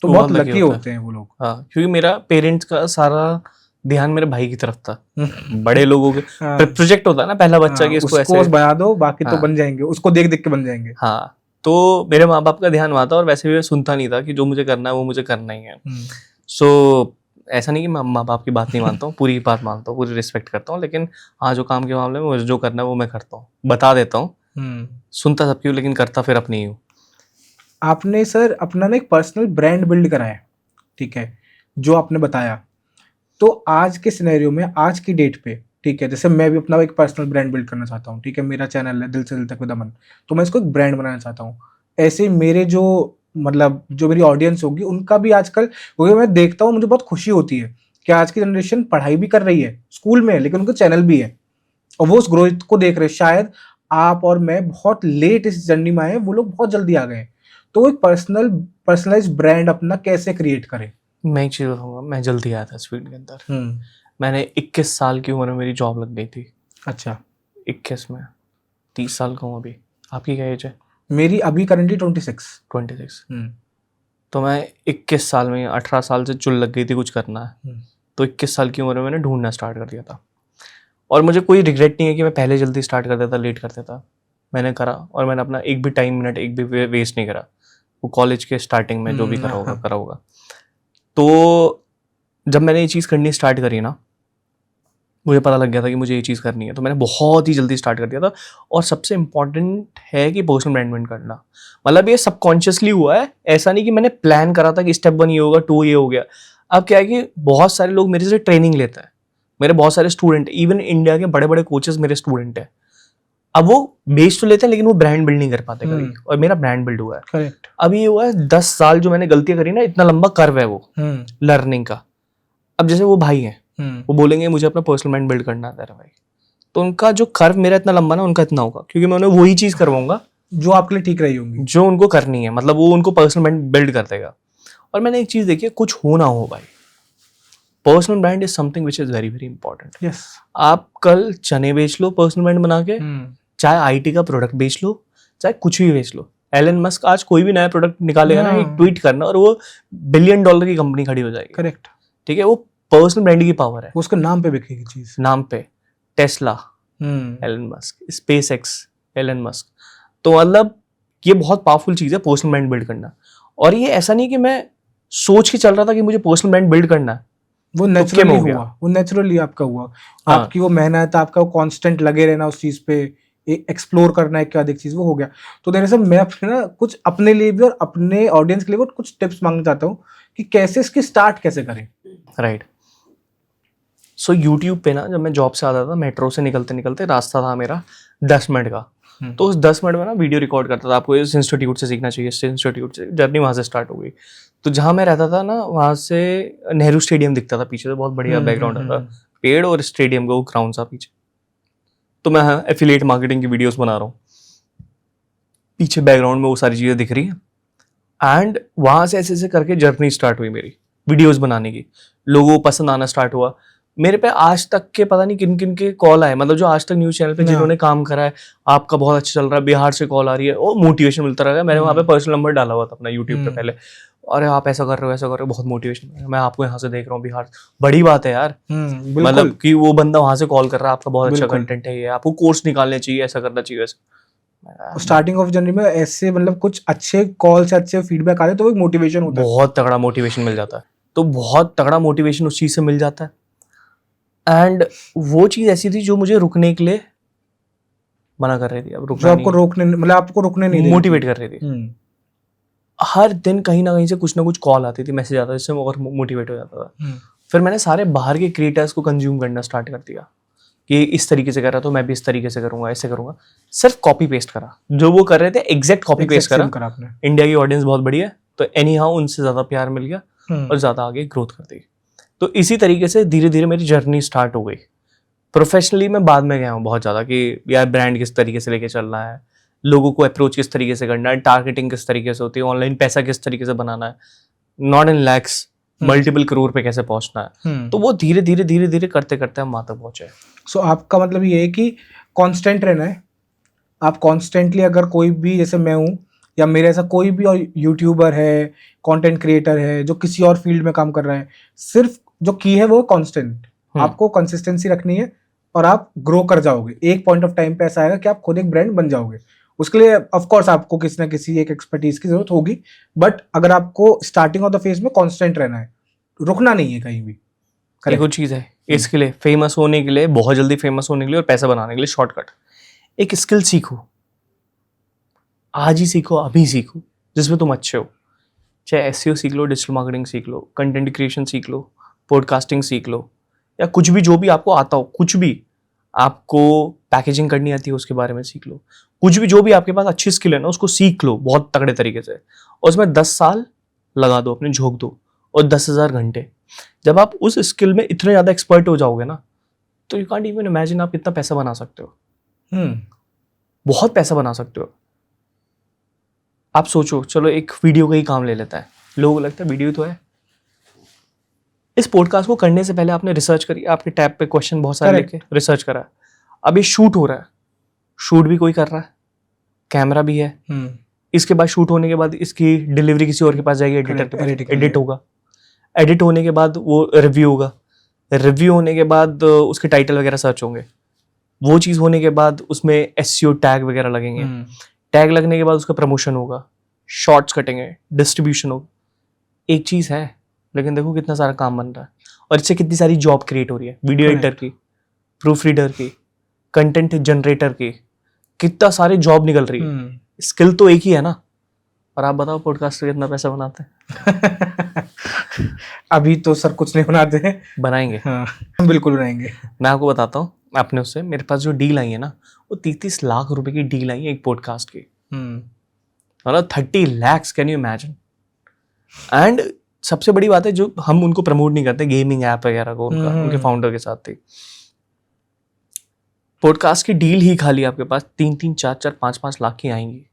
[SPEAKER 1] तो
[SPEAKER 2] वो
[SPEAKER 1] बहुत
[SPEAKER 2] बहुत lucky
[SPEAKER 1] लकी
[SPEAKER 2] होता है।
[SPEAKER 1] होते हैं वो लोग।
[SPEAKER 2] हाँ क्योंकि मेरा पेरेंट्स का सारा ध्यान मेरे भाई की तरफ था। बड़े लोगों के
[SPEAKER 1] हाँ,
[SPEAKER 2] प्रोजेक्ट होता है ना पहला बच्चा
[SPEAKER 1] हाँ,
[SPEAKER 2] कि इसको
[SPEAKER 1] उसको
[SPEAKER 2] ऐसे,
[SPEAKER 1] बना दो, बाकी तो
[SPEAKER 2] हाँ
[SPEAKER 1] बन जाएंगे, उसको देख देख के बन जाएंगे।
[SPEAKER 2] हाँ। तो मेरे माँ बाप का ध्यान वहाँ था, और वैसे भी मैं सुनता नहीं था कि जो मुझे करना है वो मुझे करना ही है। सो ऐसा नहीं कि मैं माँ बाप की बात नहीं मानता हूँ, पूरी बात मानता हूँ, पूरी रिस्पेक्ट करता हूँ, लेकिन हाँ जो काम के मामले में मुझे जो करना है वो मैं करता हूँ, बता देता हूँ, सुनता सबकी हूँ लेकिन करता फिर अपनी ही हूँ।
[SPEAKER 1] आपने सर अपना ना एक पर्सनल ब्रांड बिल्ड करा है, ठीक है, जो आपने बताया। तो आज के सिनेरियो में, आज की डेट पे, ठीक है, जैसे मैं भी अपना एक पर्सनल ब्रांड बिल्ड करना चाहता हूँ, ठीक है, मेरा चैनल है दिल से दिल तक विद अमन, तो मैं इसको एक ब्रांड बनाना चाहता हूँ। ऐसे ही मेरे जो, मतलब जो मेरी ऑडियंस होगी उनका भी आजकल, क्योंकि मैं देखता हूँ मुझे बहुत खुशी होती है कि आज की जनरेशन पढ़ाई भी कर रही है, स्कूल में है, लेकिन उनका चैनल भी है और वो उस ग्रोथ को देख रहे हैं। शायद आप और मैं बहुत लेट इस जर्नी में आए हैं, वो लोग बहुत जल्दी आ गए। तो एक पर्सनलाइज ब्रांड अपना कैसे क्रिएट करें?
[SPEAKER 2] मैं एक चीज़ बताऊंगा, मैं जल्दी आया था इस फील्ड के अंदर। मैंने 21 साल की उम्र में मेरी जॉब लग गई थी।
[SPEAKER 1] अच्छा।
[SPEAKER 2] 21 में, 30 साल का हूँ अभी। आपकी क्या एज है?
[SPEAKER 1] मेरी अभी करंटली 26।
[SPEAKER 2] 26। तो मैं 21 साल में, 18 साल से चुल लग गई थी कुछ करना है, तो 21 साल की उम्र में मैंने ढूंढना स्टार्ट कर दिया था। और मुझे कोई रिग्रेट नहीं है कि मैं पहले जल्दी स्टार्ट कर देता, लेट कर देता। मैंने करा, और मैंने अपना एक भी टाइम मिनट एक भी वेस्ट नहीं करा। वो कॉलेज के स्टार्टिंग में जो भी करा होगा। तो जब मैंने ये चीज़ करनी स्टार्ट करी ना, मुझे पता लग गया था कि मुझे ये चीज़ करनी है, तो मैंने बहुत ही जल्दी स्टार्ट कर दिया था। और सबसे इम्पॉर्टेंट है कि पर्सनल ब्रांड करना, मतलब ये सबकॉन्शियसली हुआ है, ऐसा नहीं कि मैंने प्लान करा था कि स्टेप 1 ये होगा, 2 ये हो गया। अब क्या है कि बहुत सारे लोग मेरे से ट्रेनिंग लेते हैं, मेरे बहुत सारे स्टूडेंट, इवन इंडिया के बड़े बड़े कोचेस मेरे स्टूडेंट हैं। अब वो बेच तो लेते हैं लेकिन वो ब्रांड बिल्ड नहीं कर पाते कभी, और मेरा ब्रांड बिल्ड हुआ है।
[SPEAKER 1] करेक्ट।
[SPEAKER 2] अभी ये हुआ है 10 साल जो मैंने गलतियां करी ना, इतना लंबा कर्व है वो लर्निंग का। अब जैसे वो भाई हैं, वो बोलेंगे मुझे अपना पर्सनल ब्रांड बिल्ड करना है तेरा भाई, तो उनका जो कर्व मेरा इतना लंबा ना, उनका इतना होगा, क्योंकि मैं उन्हें वही चीज करवाऊंगा
[SPEAKER 1] जो आपके लिए ठीक रही होंगी,
[SPEAKER 2] जो उनको करनी है, मतलब वो उनको पर्सनल ब्रांड बिल्ड कर देगा। और मैंने एक चीज देखी है, कुछ हो ना हो भाई, personal brand is something which is very very important.
[SPEAKER 1] Yes.
[SPEAKER 2] आप कल चने बेच लो पर्सनल ब्रांड बना के, चाहे आईटी का प्रोडक्ट बेच लो, चाहे कुछ भी बेच लो। एलन मस्क आज कोई भी नया प्रोडक्ट निकालेगा ना, एक ट्वीट करना और वो $1 बिलियन की कंपनी खड़ी हो जाएगी।
[SPEAKER 1] करेक्ट।
[SPEAKER 2] ठीक है, वो पर्सनल ब्रांड की पावर है,
[SPEAKER 1] उसके नाम पे बिकेगी चीज,
[SPEAKER 2] नाम पे। Tesla Elon Musk, SpaceX Elon Musk. तो मतलब ये बहुत पावरफुल चीज है पर्सनल ब्रांड बिल्ड करना। और ये ऐसा नहीं कि मैं सोच के चल रहा था कि मुझे पर्सनल ब्रांड बिल्ड करना है,
[SPEAKER 1] वो नेचुरली हुआ, वो नेचुरली आपका हुआ।
[SPEAKER 2] हाँ।
[SPEAKER 1] आपकी वो मेहनत, आपका वो कांस्टेंट लगे रहना उस चीज पे, एक्सप्लोर करना है क्या अधिक चीज, वो हो गया। तो दरअसल मैं अपने ना कुछ अपने लिए भी और अपने ऑडियंस के लिए भी कुछ टिप्स मांगना चाहता हूँ कि कैसे इसकी स्टार्ट कैसे करें।
[SPEAKER 2] राइट। सो यूट्यूब पे ना, जब मैं जॉब से आता था, मेट्रो से निकलते निकलते रास्ता था मेरा 10 मिनट का, तो उस 10 मिनट में ना वीडियो रिकॉर्ड करता था। आपको इस इंस्टीट्यूट से सीखना चाहिए, इस इंस्टीट्यूट से। जर्नी वहाँ से स्टार्ट हो गई। तो जहाँ मैं रहता था ना, वहाँ से नेहरू स्टेडियम दिखता था पीछे से, बहुत बढ़िया बैकग्राउंड था, पेड़ और स्टेडियम का वो ग्राउंड सा पीछे। तो मैं एफिलिएट मार्केटिंग की वीडियोस बना रहा हूँ, पीछे बैकग्राउंड में वो सारी चीज़ें दिख रही हैं। एंड वहाँ से ऐसे ऐसे करके जर्नी स्टार्ट हुई मेरी वीडियोस बनाने की। लोगों को पसंद आना स्टार्ट हुआ। मेरे पे आज तक के पता नहीं किन किन के कॉल आए, मतलब जो आज तक न्यूज चैनल पे जिन्होंने काम करा है, आपका बहुत अच्छा चल रहा है, बिहार से कॉल आ रही है, वो मोटिवेशन मिलता रहेगा। मैंने वहाँ पे पर्सनल नंबर डाला हुआ था अपना यूट्यूब पे पहले, अरे आप ऐसा कर रहे हो, ऐसा कर रहे हो, बहुत मोटिवेशन, मैं आपको यहाँ से देख रहा हूँ बिहार, बड़ी बात है यार। मतलब कि वो बंदा वहां से कॉल कर रहा है, आपका बहुत अच्छा कंटेंट है, ये आपको कोर्स निकालने चाहिए, ऐसा करना चाहिए वैसा।
[SPEAKER 1] स्टार्टिंग ऑफ जर्नी में ऐसे मतलब कुछ अच्छे कॉल से अच्छे फीडबैक आते तो वो एक मोटिवेशन होता है,
[SPEAKER 2] बहुत तगड़ा मोटिवेशन मिल जाता है, तो बहुत तगड़ा मोटिवेशन उस चीज से मिल जाता है। एंड वो चीज ऐसी थी जो मुझे रुकने के लिए मना कर रही थी, अब रुकना
[SPEAKER 1] जो आपको रोकने मतलब आपको रुकने नहीं
[SPEAKER 2] नहीं, मोटिवेट कर रही थी। हर दिन कहीं ना कहीं से कुछ ना कुछ कॉल आती थी, मैसेज आता था, जिससे मैं और मोटिवेट हो जाता था। फिर मैंने सारे बाहर के क्रिएटर्स को कंज्यूम करना स्टार्ट कर दिया कि इस तरीके से कर रहा तो मैं भी इस तरीके से करूंगा, ऐसे करूंगा। सिर्फ कॉपी पेस्ट करा, जो वो कर रहे थे एग्जैक्ट कॉपी पेस्ट करा आपने। इंडिया की ऑडियंस बहुत बड़ी है, तो एनी हाउ उनसे ज्यादा प्यार मिल गया और ज्यादा आगे ग्रोथ कर दी। तो इसी तरीके से धीरे धीरे मेरी जर्नी स्टार्ट हो गई। प्रोफेशनली मैं बाद में गया हूँ बहुत ज्यादा कि यार ब्रांड किस तरीके से लेके चलना है, लोगों को अप्रोच किस तरीके से करना है, टारगेटिंग किस तरीके से होती है, ऑनलाइन पैसा किस तरीके से बनाना है, not in lakhs multiple crore पे कैसे पहुंचना है। तो वो धीरे धीरे धीरे धीरे करते करते हम वहां तक पहुंचे।
[SPEAKER 1] सो आपका मतलब ये है कि कांस्टेंट रहना है। आप कॉन्स्टेंटली अगर कोई भी, जैसे मैं हूँ या मेरे ऐसा कोई भी और यूट्यूबर है, कंटेंट क्रिएटर है जो किसी और फील्ड में काम कर रहा है, सिर्फ जो की है वो कांस्टेंट। आपको कंसिस्टेंसी रखनी है और आप ग्रो कर जाओगे। एक पॉइंट ऑफ टाइम पे ऐसा आएगा कि आप खुद एक ब्रांड बन जाओगे। उसके लिए ऑफ कोर्स आपको किसी ना किसी एक एक्सपर्टीज की जरूरत होगी, बट अगर आपको स्टार्टिंग ऑफ द फेज में कांस्टेंट रहना है, रुकना नहीं है कहीं भी।
[SPEAKER 2] एक और चीज है इसके लिए, फेमस होने के लिए, बहुत जल्दी फेमस होने के लिए और पैसा बनाने के लिए शॉर्टकट, एक स्किल सीखो, आज ही सीखो, अभी सीखो, जिसमें तुम अच्छे हो। चाहे एसईओ सीख लो, डिजिटल मार्केटिंग सीख लो, कंटेंट क्रिएशन सीख लो, पॉडकास्टिंग सीख लो, या कुछ भी जो भी आपको आता हो, कुछ भी आपको पैकेजिंग करनी आती है उसके बारे में सीख लो, कुछ भी जो भी आपके पास अच्छी स्किल है ना उसको सीख लो बहुत तगड़े तरीके से, और उसमें 10 साल लगा दो, अपने झोंक दो, और 10,000 घंटे। जब आप उस स्किल में इतने ज्यादा एक्सपर्ट हो जाओगे ना, तो यू कांट इवन इमेजिन आप कितना पैसा बना सकते हो। बहुत पैसा बना सकते हो। आप सोचो, चलो एक वीडियो का ही काम ले लेता है, लोगों को लगता है वीडियो तो है। इस पॉडकास्ट को करने से पहले आपने रिसर्च करी, आपके टैब पे क्वेश्चन बहुत सारे लेके रिसर्च करा। अब ये शूट हो रहा है, शूट भी कोई कर रहा है, कैमरा भी है, इसके बाद शूट होने के बाद इसकी डिलीवरी किसी और के पास जाएगी, एडिटर के पास, एडिट होगा, एडिट होने के बाद वो रिव्यू होगा, रिव्यू होने के बाद उसके टाइटल वगैरह सर्च होंगे, वो चीज़ होने के बाद उसमें एसईओ टैग वगैरह लगेंगे, टैग लगने के बाद उसका प्रमोशन होगा, शॉर्ट्स कटेंगे, डिस्ट्रीब्यूशन होगा। एक चीज़ है, लेकिन देखो कितना सारा काम बन रहा है, और इससे कितनी सारी जॉब क्रिएट हो रही है, वीडियो एडिटर की, प्रूफ रीडर की, कंटेंट जनरेटर की, कितना सारे जॉब निकल रही है। स्किल तो एक ही है ना। और आप बताओ पॉडकास्ट से कितना पैसा बनाते हैं?
[SPEAKER 1] अभी तो सर कुछ नहीं बनाते हैं,
[SPEAKER 2] बनाएंगे।
[SPEAKER 1] हाँ, बिल्कुल बनाएंगे।
[SPEAKER 2] मैं आपको बताता हूँ, अपने उससे मेरे पास जो डील आई है ना, वो 33 लाख रुपए की डील आई है एक पॉडकास्ट की, मतलब 30 lakhs, can you imagine. And सबसे बड़ी बात है, जो हम उनको प्रमोट नहीं करते, गेमिंग ऐप वगैरह को, उनके फाउंडर के साथ थी। पॉडकास्ट की डील ही खाली आपके पास 3-3, 4-4, 5-5 लाख की आएंगी।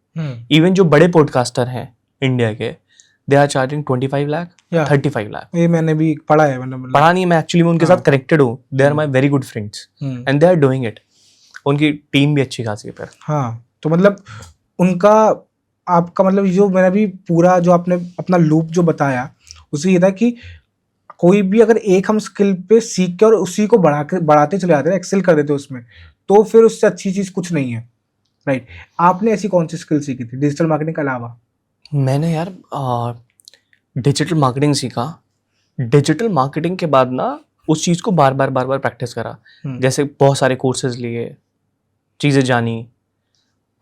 [SPEAKER 2] इवन जो बड़े पॉडकास्टर हैं इंडिया के, they are charging 25 lakh, 35 lakh.
[SPEAKER 1] ये मैंने भी पढ़ा है, मतलब
[SPEAKER 2] पढ़ा नहीं, मैं एक्चुअली में उनके साथ कनेक्टेड हूँ, they are my very good friends and they are doing it. उनकी टीम भी अच्छी खासी है फिर।
[SPEAKER 1] हाँ, तो मतलब उनका, आपका मतलब जो मैंने भी पूरा जो आपने अपना लूप जो बताया, उससे ये था कि कोई भी अगर एक हम स्किल पे सीख के और उसी को बढ़ाते चले जाते हैं, एक्सेल कर देते उसमें, तो फिर उससे अच्छी चीज़ कुछ नहीं है, राइट। आपने ऐसी कौन सी स्किल सीखी थी डिजिटल मार्केटिंग के अलावा?
[SPEAKER 2] मैंने यार डिजिटल मार्केटिंग सीखा। डिजिटल मार्केटिंग के बाद ना उस चीज़ को बार बार प्रैक्टिस करा, जैसे बहुत सारे कोर्सेज लिए, चीज़ें जानी।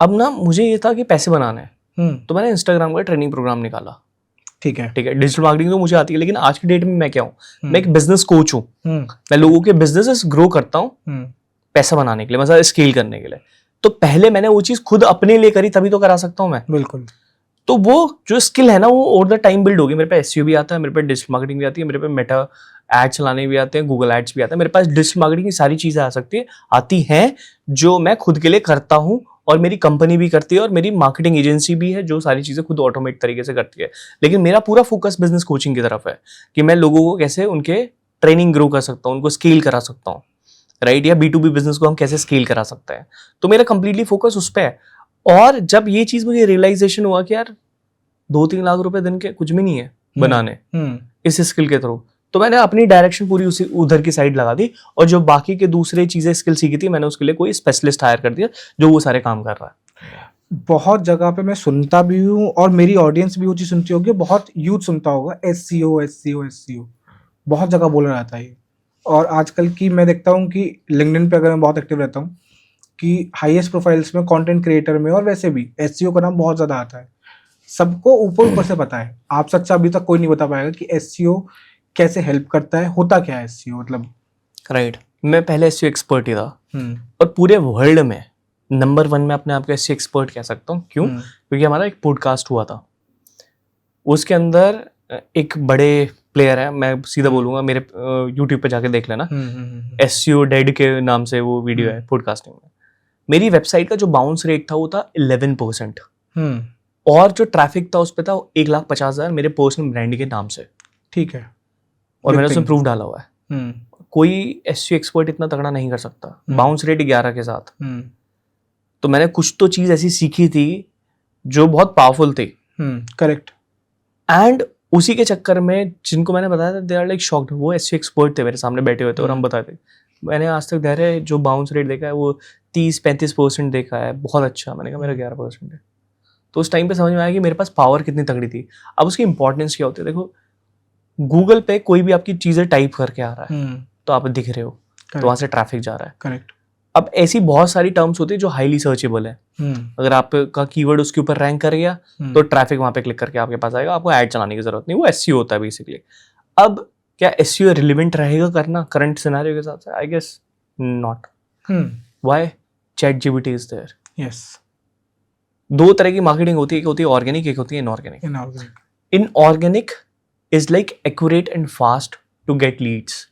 [SPEAKER 2] अब ना मुझे ये था कि पैसे बनाने हैं, तो मैंने इंस्टाग्राम का ट्रेनिंग प्रोग्राम निकाला। ठीक है, डिजिटल मार्केटिंग तो मुझे आती है, लेकिन आज की डेट में मैं क्या हूँ, मैं एक बिजनेस कोच हूँ। मैं लोगों के बिजनेसेस ग्रो करता हूँ पैसा बनाने के लिए, मतलब स्केल करने के लिए। तो पहले मैंने वो चीज़ खुद अपने लिए करी, तभी तो करा सकता हूँ मैं।
[SPEAKER 1] बिल्कुल।
[SPEAKER 2] तो वो जो स्किल है ना, वो ओवर द टाइम बिल्ड होगी। मेरे पे एसईओ भी आता है, मेरे पे डिजिटल मार्केटिंग भी आती है, मेरे पे मेटा एड चलाने भी आते हैं, गूगल एड्स भी आता है। मेरे पास डिजिटल मार्केटिंग की सारी चीज़ें आती हैं जो मैं खुद के लिए करता हूँ, और मेरी कंपनी भी करती है, और मेरी मार्केटिंग एजेंसी भी है जो सारी चीज़ें खुद ऑटोमेट तरीके से करती है। लेकिन मेरा पूरा फोकस बिजनेस कोचिंग की तरफ है, कि मैं लोगों को कैसे उनके ट्रेनिंग ग्रो कर सकता हूँ, उनको स्केल करा सकता हूँ, राइट? या B2B बिजनेस को हम कैसे स्केल करा सकते हैं। तो मेरा कंप्लीटली फोकस उस पर है। और जब ये चीज मुझे रियलाइजेशन हुआ कि यार 2-3 लाख रुपए दिन के कुछ भी नहीं है बनाने इस स्किल के थ्रू, तो मैंने अपनी डायरेक्शन पूरी उसी उधर की साइड लगा दी, और जो बाकी के दूसरे चीजें स्किल सीखी थी मैंने उसके लिए कोई स्पेशलिस्ट हायर कर दिया जो वो सारे काम कर रहा है।
[SPEAKER 1] बहुत जगह पे मैं सुनता भी हूँ और मेरी ऑडियंस भी वो चीज सुनती होगी, बहुत यूथ सुनता होगा SEO, बहुत जगह बोला जाता है ये। और आजकल की मैं देखता हूँ कि लिंक्डइन पे अगर मैं बहुत एक्टिव रहता हूँ कि हाईएस्ट प्रोफाइल्स में, कंटेंट क्रिएटर में और वैसे भी SEO का नाम बहुत ज्यादा आता है। सबको ऊपर ऊपर से पता है, आप सच्चा अभी तक कोई नहीं बता पाएगा कि SEO कैसे हेल्प करता है, होता क्या है SEO मतलब।
[SPEAKER 2] राइट, मैं पहले SEO एक्सपर्ट ही था, और पूरे वर्ल्ड में नंबर 1 में अपने आप को SEO एक्सपर्ट कह सकता हूँ। क्यों? क्योंकि हमारा एक पॉडकास्ट हुआ था, उसके अंदर एक बड़े प्लेयर है, मैं सीधा बोलूंगा, मेरे यूट्यूब पे जाके देख लेना, SEO डेड के नाम से वो वीडियो है पॉडकास्टिंग में। मेरी वेबसाइट का जो बाउंस रेट था वो था 11%, और जो ट्रैफिक था उस पे था 1,50,000 मेरे पर्सनल ब्रांड के नाम से।
[SPEAKER 1] ठीक है,
[SPEAKER 2] और मैंने उसमें प्रूफ डाला हुआ है। कोई SEO एक्सपर्ट इतना तगड़ा नहीं कर सकता बाउंस रेट 11 के साथ। तो मैंने कुछ तो चीज ऐसी सीखी थी जो बहुत पावरफुल थी।
[SPEAKER 1] करेक्ट।
[SPEAKER 2] एंड उसी के चक्कर में जिनको मैंने बताया था, दे आर लाइक शॉक्ड। वो SEO एक्सपर्ट थे, मेरे सामने बैठे हुए थे और हम बताते, मैंने आज तक धैर्य जो बाउंस रेट देखा है वो 30-35% देखा है, बहुत अच्छा। मैंने कहा मेरा 11% है। तो उस टाइम पे समझ में आया कि मेरे पास पावर कितनी तगड़ी थी। अब उसकी इंपॉर्टेंस क्या होती है, देखो गूगल पे कोई भी आपकी चीजें टाइप करके आ रहा है तो आप दिख रहे हो, तो वहां से ट्रैफिक जा रहा है।
[SPEAKER 1] करेक्ट।
[SPEAKER 2] अब ऐसी बहुत सारी टर्म्स होती है जो हाईली सर्चेबल है। अगर आपका कीवर्ड उसके ऊपर रैंक कर गया तो ट्रैफिक वहां पे क्लिक करके आपके पास आएगा, आपको ऐड चलाने की जरूरत नहीं, वो SEO होता है बेसिकली। अब क्या SEO रिलेवेंट रहेगा करना करंट सिनेरियो के साथ? I guess not. Why? ChatGPT is there.
[SPEAKER 1] Yes.
[SPEAKER 2] दो तरह की मार्केटिंग होती है, एक होती है ऑर्गेनिक, एक होती है inorganic. Inorganic is like accurate and fast to get leads.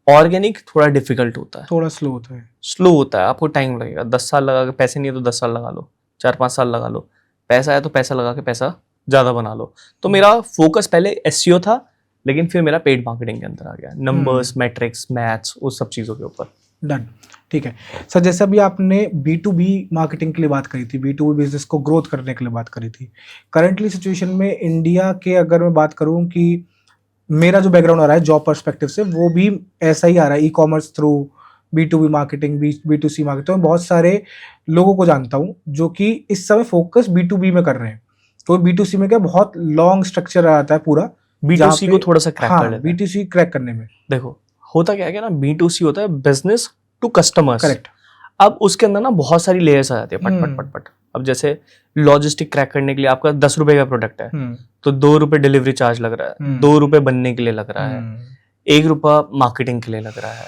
[SPEAKER 2] Organic थोड़ा डिफिकल्ट होता है,
[SPEAKER 1] थोड़ा स्लो होता है।
[SPEAKER 2] स्लो होता है, आपको टाइम लगेगा। 10 साल लगा के, पैसे नहीं है तो 10 साल लगा लो, 4-5 साल लगा लो। पैसा है तो पैसा लगा के पैसा ज्यादा बना लो। तो मेरा फोकस पहले SEO था, लेकिन फिर मेरा पेड मार्केटिंग के अंदर आ गया, नंबर्स, मैट्रिक्स, मैथ्स, उस सब चीजों के ऊपर।
[SPEAKER 1] डन। ठीक है सर, जैसे अभी आपने B2B मार्केटिंग के लिए बात करी थी, B2B बिजनेस को ग्रोथ करने के लिए बात करी थी। करंटली सिचुएशन में इंडिया के अगर मैं बात करूं कि मेरा जो बैकग्राउंड आ रहा है जॉब पर्सपेक्टिव से, वो भी ऐसा ही आ रहा है, e-commerce through B2B marketing, B2C marketing. तो मैं बहुत सारे लोगों को जानता हूँ जो कि इस समय फोकस B2B में कर रहे हैं। तो B2C में क्या बहुत लॉन्ग स्ट्रक्चर आता है पूरा,
[SPEAKER 2] B2C को थोड़ा सा क्रैक कर लेते हैं।
[SPEAKER 1] B2C क्रैक करने में
[SPEAKER 2] देखो होता क्या है ना, B2C होता है बिजनेस टू कस्टमर्स।
[SPEAKER 1] करेक्ट।
[SPEAKER 2] अब उसके अंदर ना बहुत सारी लेयर्स आ जाती है, पट पट पट पट। अब जैसे लॉजिस्टिक क्रैक करने के लिए आपका 10 रुपए का प्रोडक्ट है, तो 2 रुपए डिलीवरी चार्ज लग रहा है, 2 रुपए बनने के लिए लग रहा है, 1 रुपया मार्केटिंग के लिए लग रहा है,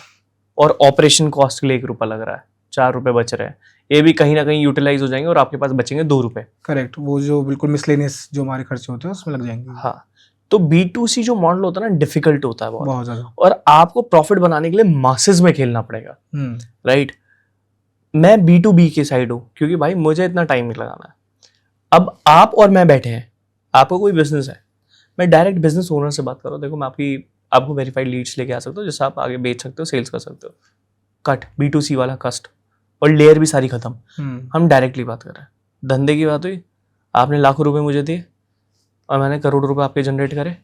[SPEAKER 2] और ऑपरेशन कॉस्ट के लिए 1 रुपया लग रहा है, 4 रुपए बच रहे हैं। ये भी कहीं ना कहीं यूटिलाइज हो जाएंगे और आपके पास बचेंगे 2 रुपए।
[SPEAKER 1] करेक्ट, वो जो बिल्कुल मिसलेनियस जो हमारे खर्चे होते हैं उसमें लग जाएंगे।
[SPEAKER 2] हाँ, तो B2C जो मॉडल होता है ना, डिफिकल्ट होता है
[SPEAKER 1] बहुत ज्यादा,
[SPEAKER 2] और आपको प्रॉफिट बनाने के लिए मासेस में खेलना पड़ेगा, राइट? मैं B2B की साइड हूँ क्योंकि भाई मुझे इतना टाइम नहीं लगाना है। अब आप और मैं बैठे हैं, आपको कोई बिजनेस है, मैं डायरेक्ट बिजनेस ओनर से बात कर रहा हूँ, देखो मैं आपको वेरीफाइड लीड्स लेके आ सकता हूँ जिससे आप आगे बेच सकते हो, सेल्स कर सकते हो। कट B2C वाला कस्ट और लेयर भी सारी खत्म। हम डायरेक्टली बात कर रहे हैं, धंधे की बात हुई, आपने लाखों रुपए मुझे दिए और मैंने करोड़ों रुपए आपके जनरेट करे।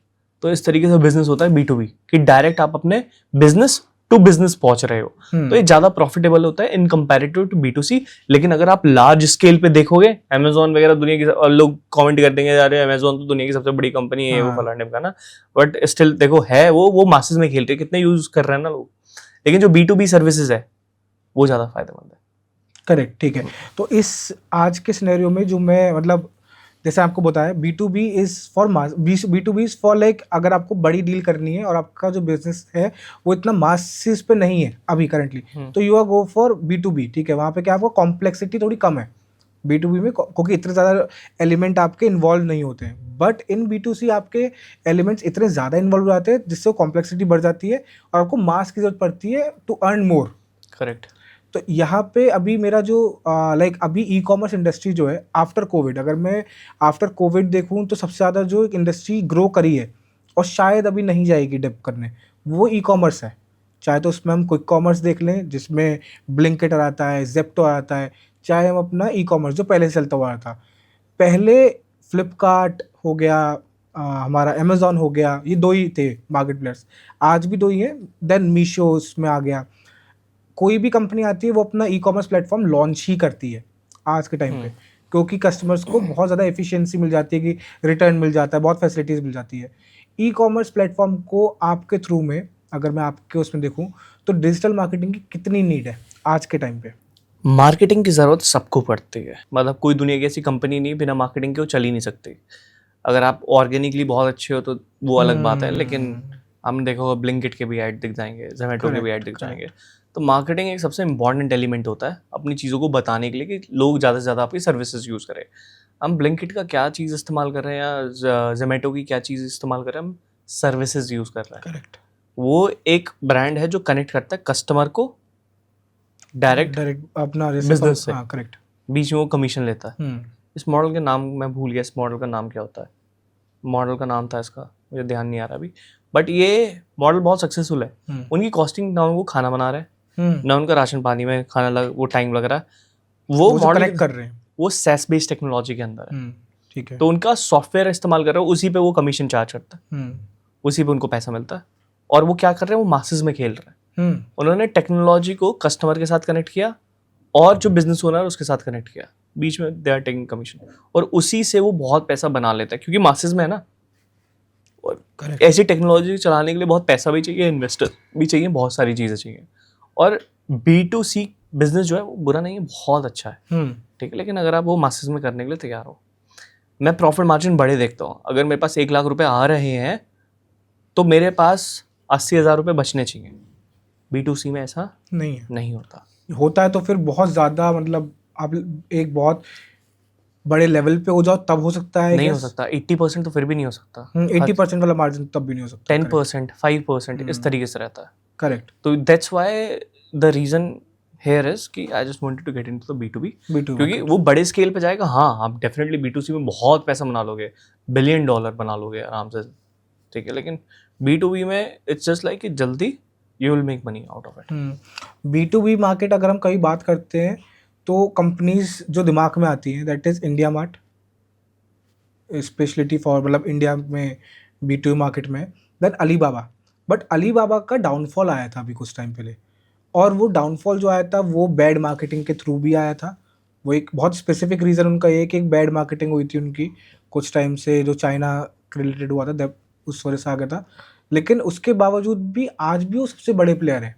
[SPEAKER 2] तो इस तरीके से बिजनेस होता है B2B कि डायरेक्ट आप अपने बिजनेस टू बिजनेस पहुंच रहे हो। तो ये ज्यादा प्रॉफिटेबल होता है इन कंपैरेटिव टू B2C। लेकिन अगर आप लार्ज स्केल पे देखोगे, अमेजोन वगैरह दुनिया की, और लोग कमेंट कर देंगे यार अमेजोन तो दुनिया की सबसे बड़ी कंपनी है, वो फलाने का ना, बट स्टिल देखो है वो मासेस में खेल रहे हैं, कितने यूज कर रहे हैं ना लोग। लेकिन जो B2B सर्विसेज है वो ज्यादा फायदेमंद है।
[SPEAKER 1] करेक्ट, ठीक है। तो इस आज के सिनेरियो में जो मैं मतलब जैसे आपको बताया, B2B is for mass, B2B is for like अगर आपको बड़ी डील करनी है और आपका जो बिजनेस है वो इतना मासेस पे नहीं है अभी करंटली, तो you are go for B2B। ठीक है, वहाँ पे क्या आपको कॉम्प्लेक्सिटी थोड़ी कम है B2B में, क्योंकि इतने ज़्यादा एलिमेंट आपके इन्वॉल्व नहीं होते हैं। बट इन B2C आपके एलिमेंट्स इतने ज़्यादा इन्वॉल्व हो जाते हैं जिससे कॉम्प्लेक्सिटी बढ़ जाती है और आपको मास की जरूरत पड़ती है टू अर्न मोर।
[SPEAKER 2] करेक्ट।
[SPEAKER 1] तो यहाँ पे अभी मेरा जो लाइक अभी ई-कॉमर्स इंडस्ट्री जो है आफ्टर कोविड, अगर मैं आफ्टर कोविड देखूँ तो सबसे ज़्यादा जो इंडस्ट्री ग्रो करी है और शायद अभी नहीं जाएगी डिप करने, वो ई कॉमर्स है। चाहे तो उसमें हम क्विक कॉमर्स देख लें जिसमें ब्लिंकिट आता है, जेप्टो आता है, चाहे हम अपना ई कॉमर्स जो पहले से चलता हुआ था। पहले फ्लिपकार्ट हो गया, हमारा अमेजोन हो गया, ये 2 ही थे मार्केट प्लेयर्स, आज भी 2 ही हैं। देन मीशो उसमें आ गया। कोई भी कंपनी आती है वो अपना ई कॉमर्स प्लेटफॉर्म लॉन्च ही करती है आज के टाइम पे, क्योंकि कस्टमर्स को बहुत ज़्यादा एफिशिएंसी मिल जाती है कि रिटर्न मिल जाता है, बहुत फैसिलिटीज़ मिल जाती है। ई कॉमर्स प्लेटफॉर्म को आपके थ्रू में अगर मैं आपके उसमें देखूं तो डिजिटल मार्केटिंग की कितनी नीड है आज के टाइम पे?
[SPEAKER 2] मार्केटिंग की ज़रूरत सबको पड़ती है, मतलब कोई दुनिया की ऐसी कंपनी नहीं बिना मार्केटिंग के वो चल ही नहीं सकती। अगर आप ऑर्गेनिकली बहुत अच्छे हो तो वो अलग बात है, लेकिन हम देखो ब्लिंकिट के भी ऐड दिख जाएंगे, जोमेटो के भी ऐड दिख जाएंगे। तो मार्केटिंग एक सबसे इंपॉर्टेंट एलिमेंट होता है अपनी चीज़ों को बताने के लिए कि लोग ज़्यादा से ज़्यादा आपकी सर्विसेज यूज़ करें। हम ब्लिंकिट का क्या चीज़ इस्तेमाल कर रहे हैं या जोमेटो की क्या चीज़ इस्तेमाल कर रहे हैं, हम सर्विसेज यूज़ कर रहे हैं।
[SPEAKER 1] करेक्ट।
[SPEAKER 2] वो एक ब्रांड है जो कनेक्ट करता है कस्टमर को डायरेक्ट
[SPEAKER 1] अपना
[SPEAKER 2] बिजनेस से,
[SPEAKER 1] हाँ करेक्ट।
[SPEAKER 2] बीच में वो कमीशन लेता है। इस मॉडल के नाम मैं भूल गया, इस मॉडल का नाम क्या होता है, मॉडल का नाम था इसका, मुझे ध्यान नहीं आ रहा अभी, बट ये मॉडल बहुत सक्सेसफुल है। उनकी कॉस्टिंग ना उनको खाना बना रहे हैं ना उनका राशन पानी में खाना लग वो टाइम लग रहा है, वो मॉडल
[SPEAKER 1] कनेक्ट कर रहे हैं,
[SPEAKER 2] वो सेस बेस्ड टेक्नोलॉजी के अंदर है।
[SPEAKER 1] ठीक है।
[SPEAKER 2] तो उनका सॉफ्टवेयर इस्तेमाल कर रहे हो, उसी पे वो कमीशन चार्ज करता है, उसी पे उनको पैसा मिलता है। और वो क्या कर रहे हैं, वो मासेस में खेल रहे हैं। उन्होंने टेक्नोलॉजी को कस्टमर के साथ कनेक्ट किया और जो बिजनेस ओनर है उसके साथ कनेक्ट किया, बीच में दे आर टेकिंग कमीशन, और उसी से वो बहुत पैसा बना लेता है क्योंकि मासेस में है ना। और ऐसी टेक्नोलॉजी चलाने के लिए बहुत पैसा भी चाहिए, इन्वेस्टर भी चाहिए, बहुत सारी चीज़ें चाहिए। और B2C बिजनेस जो है वो बुरा नहीं है, बहुत अच्छा है, ठीक है। लेकिन अगर आप वो मासेस में करने के लिए तैयार हो, मैं प्रॉफिट मार्जिन बड़े देखता हूँ। अगर मेरे पास 1 लाख रुपए आ रहे हैं तो मेरे पास 80,000 रुपये बचने चाहिए। B2C में ऐसा नहीं होता
[SPEAKER 1] है तो फिर बहुत ज़्यादा, मतलब आप एक बहुत बड़े लेवल पे हो जाओ तब हो सकता है,
[SPEAKER 2] नहीं हो सकता। 80% तो फिर भी नहीं हो सकता।
[SPEAKER 1] 80% वाला मार्जिन तब भी नहीं हो सकता।
[SPEAKER 2] 10%, 5% इस तरीके से रहता है।
[SPEAKER 1] करेक्ट।
[SPEAKER 2] तो that's why the reason here is कि I just wanted to get into the B2B, क्योंकि वो बड़े स्केल पे जाएगा। हाँ, आप डेफिनेटली B2C में बहुत पैसा बना लोगे, $1 बिलियन बना लोगे आराम से, ठीक है। लेकिन B2B में इट्स जस्ट लाइक कि जल्दी you will make money out of it.
[SPEAKER 1] B2B market अगर हम कभी बात करते हैं तो कंपनीज जो दिमाग में आती हैं that is India mart, speciality for मतलब इंडिया में B2B मार्केट में, देन अलीबाबा। बट अलीबाबा का डाउनफॉल आया था अभी कुछ टाइम पहले, और वो डाउनफॉल जो आया था वो बैड मार्केटिंग के थ्रू भी आया था। वो एक बहुत स्पेसिफिक रीज़न उनका ये कि एक बैड मार्केटिंग हुई थी उनकी कुछ टाइम से, जो चाइना रिलेटेड हुआ था, उस वजह से आ गया था। लेकिन उसके बावजूद भी आज भी वो सबसे बड़े प्लेयर हैं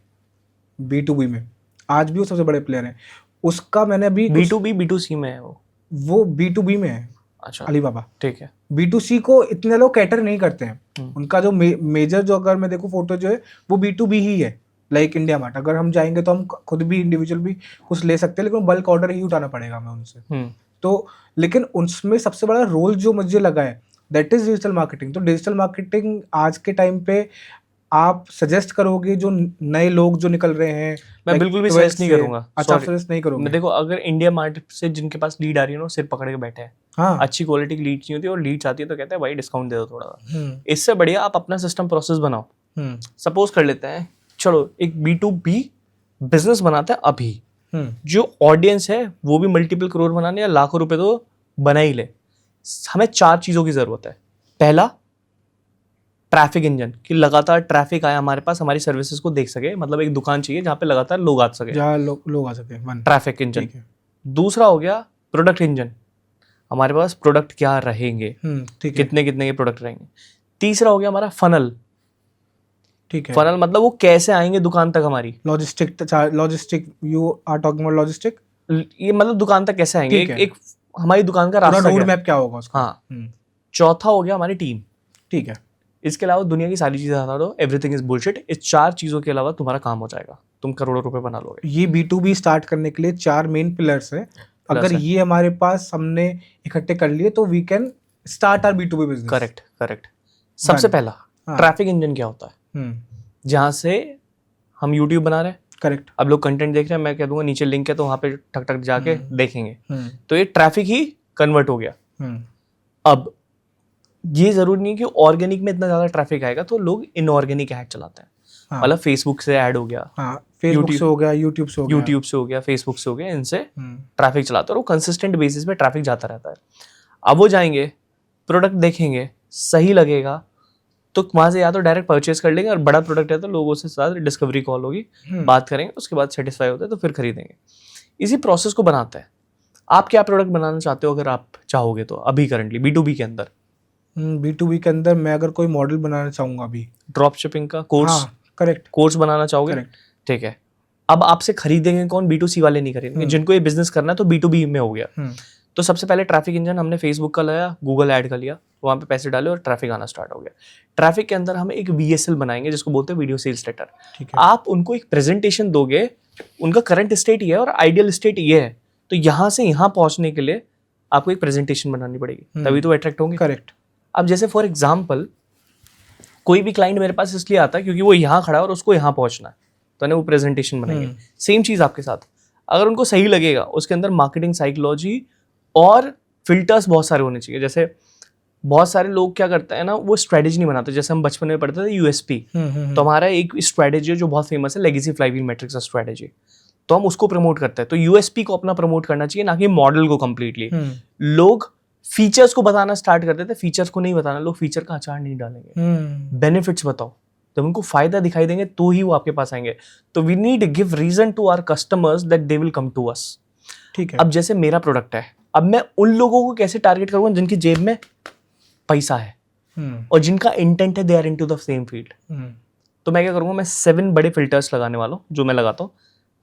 [SPEAKER 1] B2B में, आज भी वो सबसे बड़े प्लेयर हैं। उसका मैंने अभी
[SPEAKER 2] B2B B2C में है
[SPEAKER 1] वो B2B में है।
[SPEAKER 2] अच्छा,
[SPEAKER 1] अलीबाबा,
[SPEAKER 2] ठीक है।
[SPEAKER 1] B2C को इतने लोग कैटर नहीं करते हैं। उनका जो मेजर जो अगर मैं देखूँ फोटो जो है वो B2B ही है, लाइक इंडिया मार्ट। अगर हम जाएंगे तो हम खुद भी इंडिविजुअल भी कुछ ले सकते हैं, लेकिन बल्क ऑर्डर ही उठाना पड़ेगा हमें उनसे। तो लेकिन उसमें सबसे बड़ा रोल जो मुझे लगा है दैट इज डिजिटल मार्केटिंग। तो डिजिटल मार्केटिंग आज के टाइम पे आप सजेस्ट करोगे जो नए लोग जो निकल रहे हैं?
[SPEAKER 2] मैं बिल्कुल भी सजेस्ट नहीं करूंगा।
[SPEAKER 1] अच्छा, सजेस्ट नहीं करोगे?
[SPEAKER 2] मैं देखो, अगर इंडिया मार्ट से जिनके पास लीड आ रही है ना, सिर पकड़ के बैठे हैं।
[SPEAKER 1] हाँ,
[SPEAKER 2] अच्छी क्वालिटी की लीड नहीं होती, और लीड आती है तो कहते हैं भाई डिस्काउंट दे दो थोड़ा। इससे बढ़िया आप अपना सिस्टम प्रोसेस बनाओ। सपोज कर लेते हैं, चलो एक B2B बिजनेस बनाते हैं अभी, जो ऑडियंस है वो भी मल्टीपल करोड़ बनाने या लाखों रुपए तो बना ही ले। हमें 4 चीजों की जरूरत है। पहला, ट्रैफिक इंजन, कि लगातार ट्रैफिक आए हमारे पास, हमारी सर्विसेज को देख सके। मतलब एक दुकान चाहिए जहाँ पे लगातार लोग आ सके,
[SPEAKER 1] जहाँ लोग आ सके,
[SPEAKER 2] ट्रैफिक इंजन। दूसरा हो गया प्रोडक्ट इंजन, हमारे पास प्रोडक्ट क्या रहेंगे, कितने कितने के प्रोडक्ट रहेंगे। तीसरा हो गया हमारा फनल,
[SPEAKER 1] ठीक है।
[SPEAKER 2] फनल मतलब वो कैसे आएंगे दुकान तक हमारी।
[SPEAKER 1] Logistic you are talking about logistic,
[SPEAKER 2] ये मतलब दुकान तक कैसे आएंगे, एक हमारी दुकान का रास्ता,
[SPEAKER 1] रोड मैप क्या होगा उसका।
[SPEAKER 2] हाँ। चौथा हो गया हमारी टीम,
[SPEAKER 1] ठीक है।
[SPEAKER 2] इसके अलावा दुनिया की सारी चीजें हटा दो, एवरीथिंग इज बुलशिट। इस 4 चीजों के अलावा तुम्हारा काम हो जाएगा, तुम करोड़ों रुपए बना लोगे।
[SPEAKER 1] ये B2B स्टार्ट करने के लिए 4 मेन पिलर्स है। अगर ये हमारे पास हमने इकट्ठे कर लिए तो we can start our B2B business.
[SPEAKER 2] Correct. सबसे पहला, ट्रैफिक इंजन क्या होता है? जहां से हम YouTube बना रहे हैं, करेक्ट, अब लोग कंटेंट देख रहे हैं, मैं कह दूंगा नीचे लिंक है तो वहां पे ठक ठक जाके देखेंगे, तो ये ट्रैफिक ही कन्वर्ट हो गया। अब ये जरूरी नहीं कि ऑर्गेनिक में इतना ज्यादा ट्रैफिक आएगा, तो लोग इनऑर्गेनिक ऐड चलाते हैं।
[SPEAKER 1] हाँ।
[SPEAKER 2] मतलब फेसबुक से ऐड हो गया,
[SPEAKER 1] हाँ, फेसबुक से हो गया, यूट्यूब से हो गया।
[SPEAKER 2] यूट्यूब से हो गया, फेसबुक से हो गया, इनसे ट्रैफिक चलाते हैं और वो कंसिस्टेंट बेसिस पे ट्रैफिक जाता रहता है। अब वो जाएंगे, प्रोडक्ट देखेंगे, सही लगेगा तो वहां से या तो डायरेक्ट परचेज कर लेंगे, और बड़ा प्रोडक्ट है तो लोगों से साथ डिस्कवरी कॉल होगी, बात करेंगे, उसके बाद सेटिस्फाई होता है तो फिर खरीदेंगे। इसी प्रोसेस को बनाता है। आप क्या प्रोडक्ट बनाना चाहते हो अगर आप चाहोगे तो, अभी करंटली B2B के अंदर?
[SPEAKER 1] B2B के अंदर मैं अगर कोई मॉडल बनाना चाहूंगा अभी,
[SPEAKER 2] ड्रॉप शिपिंग का कोर्स,
[SPEAKER 1] हाँ करेक्ट,
[SPEAKER 2] कोर्स बनाना चाहोगे,
[SPEAKER 1] करेक्ट।
[SPEAKER 2] ठीक है। अब आपसे खरीदेंगे कौन? B2C वाले नहीं खरीदेंगे, जिनको ये बिजनेस करना है तो B2B में हो गया। तो सबसे पहले ट्रैफिक इंजन हमने फेसबुक का लाया, गूगल ऐड का लिया, वहाँ पे पैसे डाले और ट्रैफिक आना स्टार्ट हो गया। ट्रैफिक के अंदर हम एक VSL बनाएंगे जिसको बोलते हैं वीडियो सेल्स लेटर। आप उनको एक प्रेजेंटेशन दोगे, उनका करंट स्टेट ये है और आइडियल स्टेट ये है, तो यहाँ से यहाँ पहुंचने के लिए आपको एक प्रेजेंटेशन बनानी पड़ेगी, तभी तो अट्रैक्ट होंगे।
[SPEAKER 1] करेक्ट।
[SPEAKER 2] अब जैसे फॉर एग्जाम्पल कोई भी क्लाइंट मेरे पास इसलिए आता है क्योंकि वो यहाँ खड़ा है और उसको यहाँ पहुंचना है, तो ना वो प्रेजेंटेशन बनाएंगे। सेम चीज आपके साथ, अगर उनको सही लगेगा, उसके अंदर मार्केटिंग साइकोलॉजी और फिल्टर्स बहुत सारे होने चाहिए। जैसे बहुत सारे लोग क्या करते हैं ना, वो स्ट्रेटेजी नहीं बनाते। जैसे हम बचपन में पढ़ते थे USP, तो हमारा एक स्ट्रेटेजी जो बहुत फेमस है, लेगेसी फ्लाईव्हील मैट्रिक्स स्ट्रेटेजी, तो हम उसको प्रमोट करते हैं। तो USP को अपना प्रमोट करना चाहिए, ना कि मॉडल को कंप्लीटली। लोग फीचर्स को बताना स्टार्ट करते थे, फीचर्स को नहीं बताना। लोग फीचर का अचार नहीं डालेंगे, बेनिफिट्स बताओ। जब उनको फायदा दिखाई देंगे तो ही वो आपके पास आएंगे। तो we need give reason to our customers that they will come to us.
[SPEAKER 1] ठीक है।
[SPEAKER 2] अब जैसे मेरा प्रोडक्ट है, अब मैं उन लोगों को कैसे टारगेट करूंगा जिनकी जेब में पैसा है और जिनका इंटेंट है they are into the same field. तो मैं क्या करूंगा, मैं 7 बड़े फिल्टर्स लगाने वाला हूं जो मैं लगाता हूं।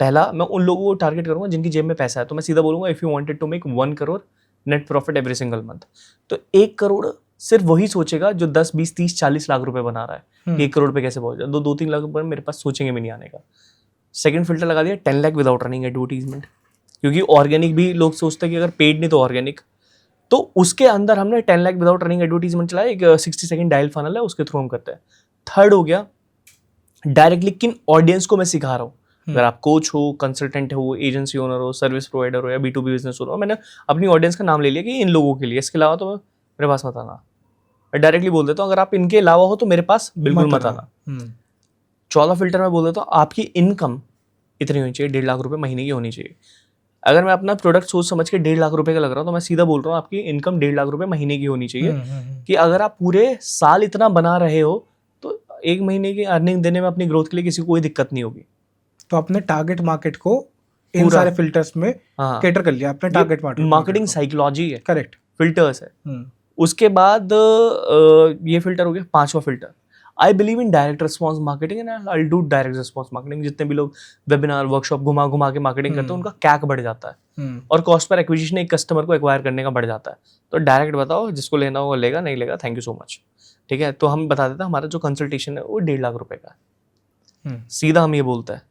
[SPEAKER 2] पहला, मैं उन लोगों को टारगेट करूंगा जिनकी जेब में पैसा है। तो मैं सीधा बोलूंगा, if you wanted to make 1 crore net profit every single month, तो 1 करोड़ सिर्फ वही सोचेगा जो 10, 20, 30, 40 लाख रुपए बना रहा है। 1 करोड़ पे कैसे पहुंच जाए? 2-3 लाख रुपए मेरे पास सोचेंगे भी नहीं आने का। सेकंड फिल्टर लगा दिया 10 लाख विदाउट रनिंग एडवर्टीजमेंट, क्योंकि ऑर्गेनिक भी लोग सोचते हैं कि अगर पेड नहीं तो ऑर्गेनिक। तो उसके अंदर हमने 10 लाख विदाउट रनिंग एडवर्टीजमेंट चलाया, एक 60 सेकंड डायल फनल है, उसके थ्रू हम करते हैं। थर्ड हो गया डायरेक्टली किन ऑडियंस को मैं सिखा रहा हूँ। अगर आप कोच हो, कंसल्टेंट हो, एजेंसी ओनर हो, सर्विस प्रोवाइडर हो या B2B बिजनेस हो, मैंने अपनी ऑडियंस का नाम ले लिया कि इन लोगों के लिए, इसके अलावा तो मेरे पास मत आना। मैं डायरेक्टली बोल देता हूँ अगर आप इनके अलावा हो तो मेरे पास बिल्कुल मत आना। 14 फिल्टर में बोल देता हूँ आपकी इनकम इतनी होनी चाहिए, 1.5 लाख रुपए महीने की होनी चाहिए। अगर मैं अपना प्रोडक्ट सोच समझ के 1.5 लाख रुपए का लग रहा हूँ, तो मैं सीधा बोल रहा हूँ आपकी इनकम 1.5 लाख रुपए महीने की होनी चाहिए। कि अगर आप पूरे साल इतना बना रहे हो तो 1 महीने की अर्निंग देने में अपनी ग्रोथ के लिए किसी को कोई दिक्कत नहीं होगी।
[SPEAKER 1] तो अपने टारगेट मार्केट को इन सारे फिल्टर्स में कैटर कर लिया, अपने टारगेट मार्केट।
[SPEAKER 2] मार्केटिंग साइकोलॉजी है,
[SPEAKER 1] करेक्ट,
[SPEAKER 2] फिल्टर्स है। उसके बाद ये फिल्टर हो गया 5वां filter, I believe in direct response marketing and I do direct response marketing. जितने भी लोग वेबिनार, वर्कशॉप घुमा घुमा के मार्केटिंग करते हैं, उनका कैक बढ़ जाता है और कॉस्ट पर एक्विजिशन एक कस्टमर को एक्वायर करने का बढ़ जाता है। तो डायरेक्ट बताओ, जिसको लेना हो लेगा, नहीं लेगा थैंक यू सो मच। ठीक है, तो हम बता देते हैं हमारा जो कंसल्टेशन है वो 1.5 लाख रुपए का है। सीधा हम ये बोलते हैं।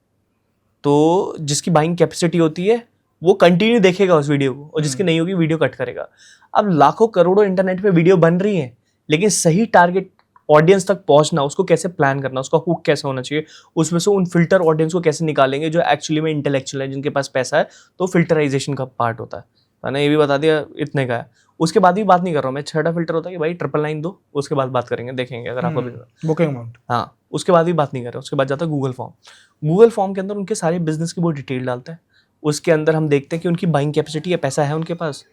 [SPEAKER 2] तो जिसकी बाइंग कैपेसिटी होती है वो कंटिन्यू देखेगा उस वीडियो को, और जिसकी नहीं होगी वीडियो कट करेगा। अब लाखों करोड़ों इंटरनेट पे वीडियो बन रही है, लेकिन सही टारगेट ऑडियंस तक पहुंचना, उसको कैसे प्लान करना, उसका हुक कैसे होना चाहिए, उसमें से उन फिल्टर ऑडियंस को कैसे निकालेंगे जो एक्चुअली में इंटेलेक्चुअल है, जिनके पास पैसा है, तो फिल्टराइजेशन का पार्ट होता है। मैंने ये भी बता दिया इतने का है। उसके बाद भी बात नहीं कर रहा हूँ मैं। 6वां फिल्टर होता है कि भाई 999 दो, उसके बाद बात करेंगे, देखेंगे अगर आपका
[SPEAKER 1] बुकिंग अमाउंट।
[SPEAKER 2] हाँ, उसके बाद भी बात नहीं कर रहे। उसके बाद जाता है गूगल फॉर्म। गूगल फॉर्म के अंदर उनके सारे बिजनेस की बहुत डिटेल डालता है। उसके अंदर हम देखते हैं कि उनकी बाइंग कैपेसिटी है, पैसा है उनके पास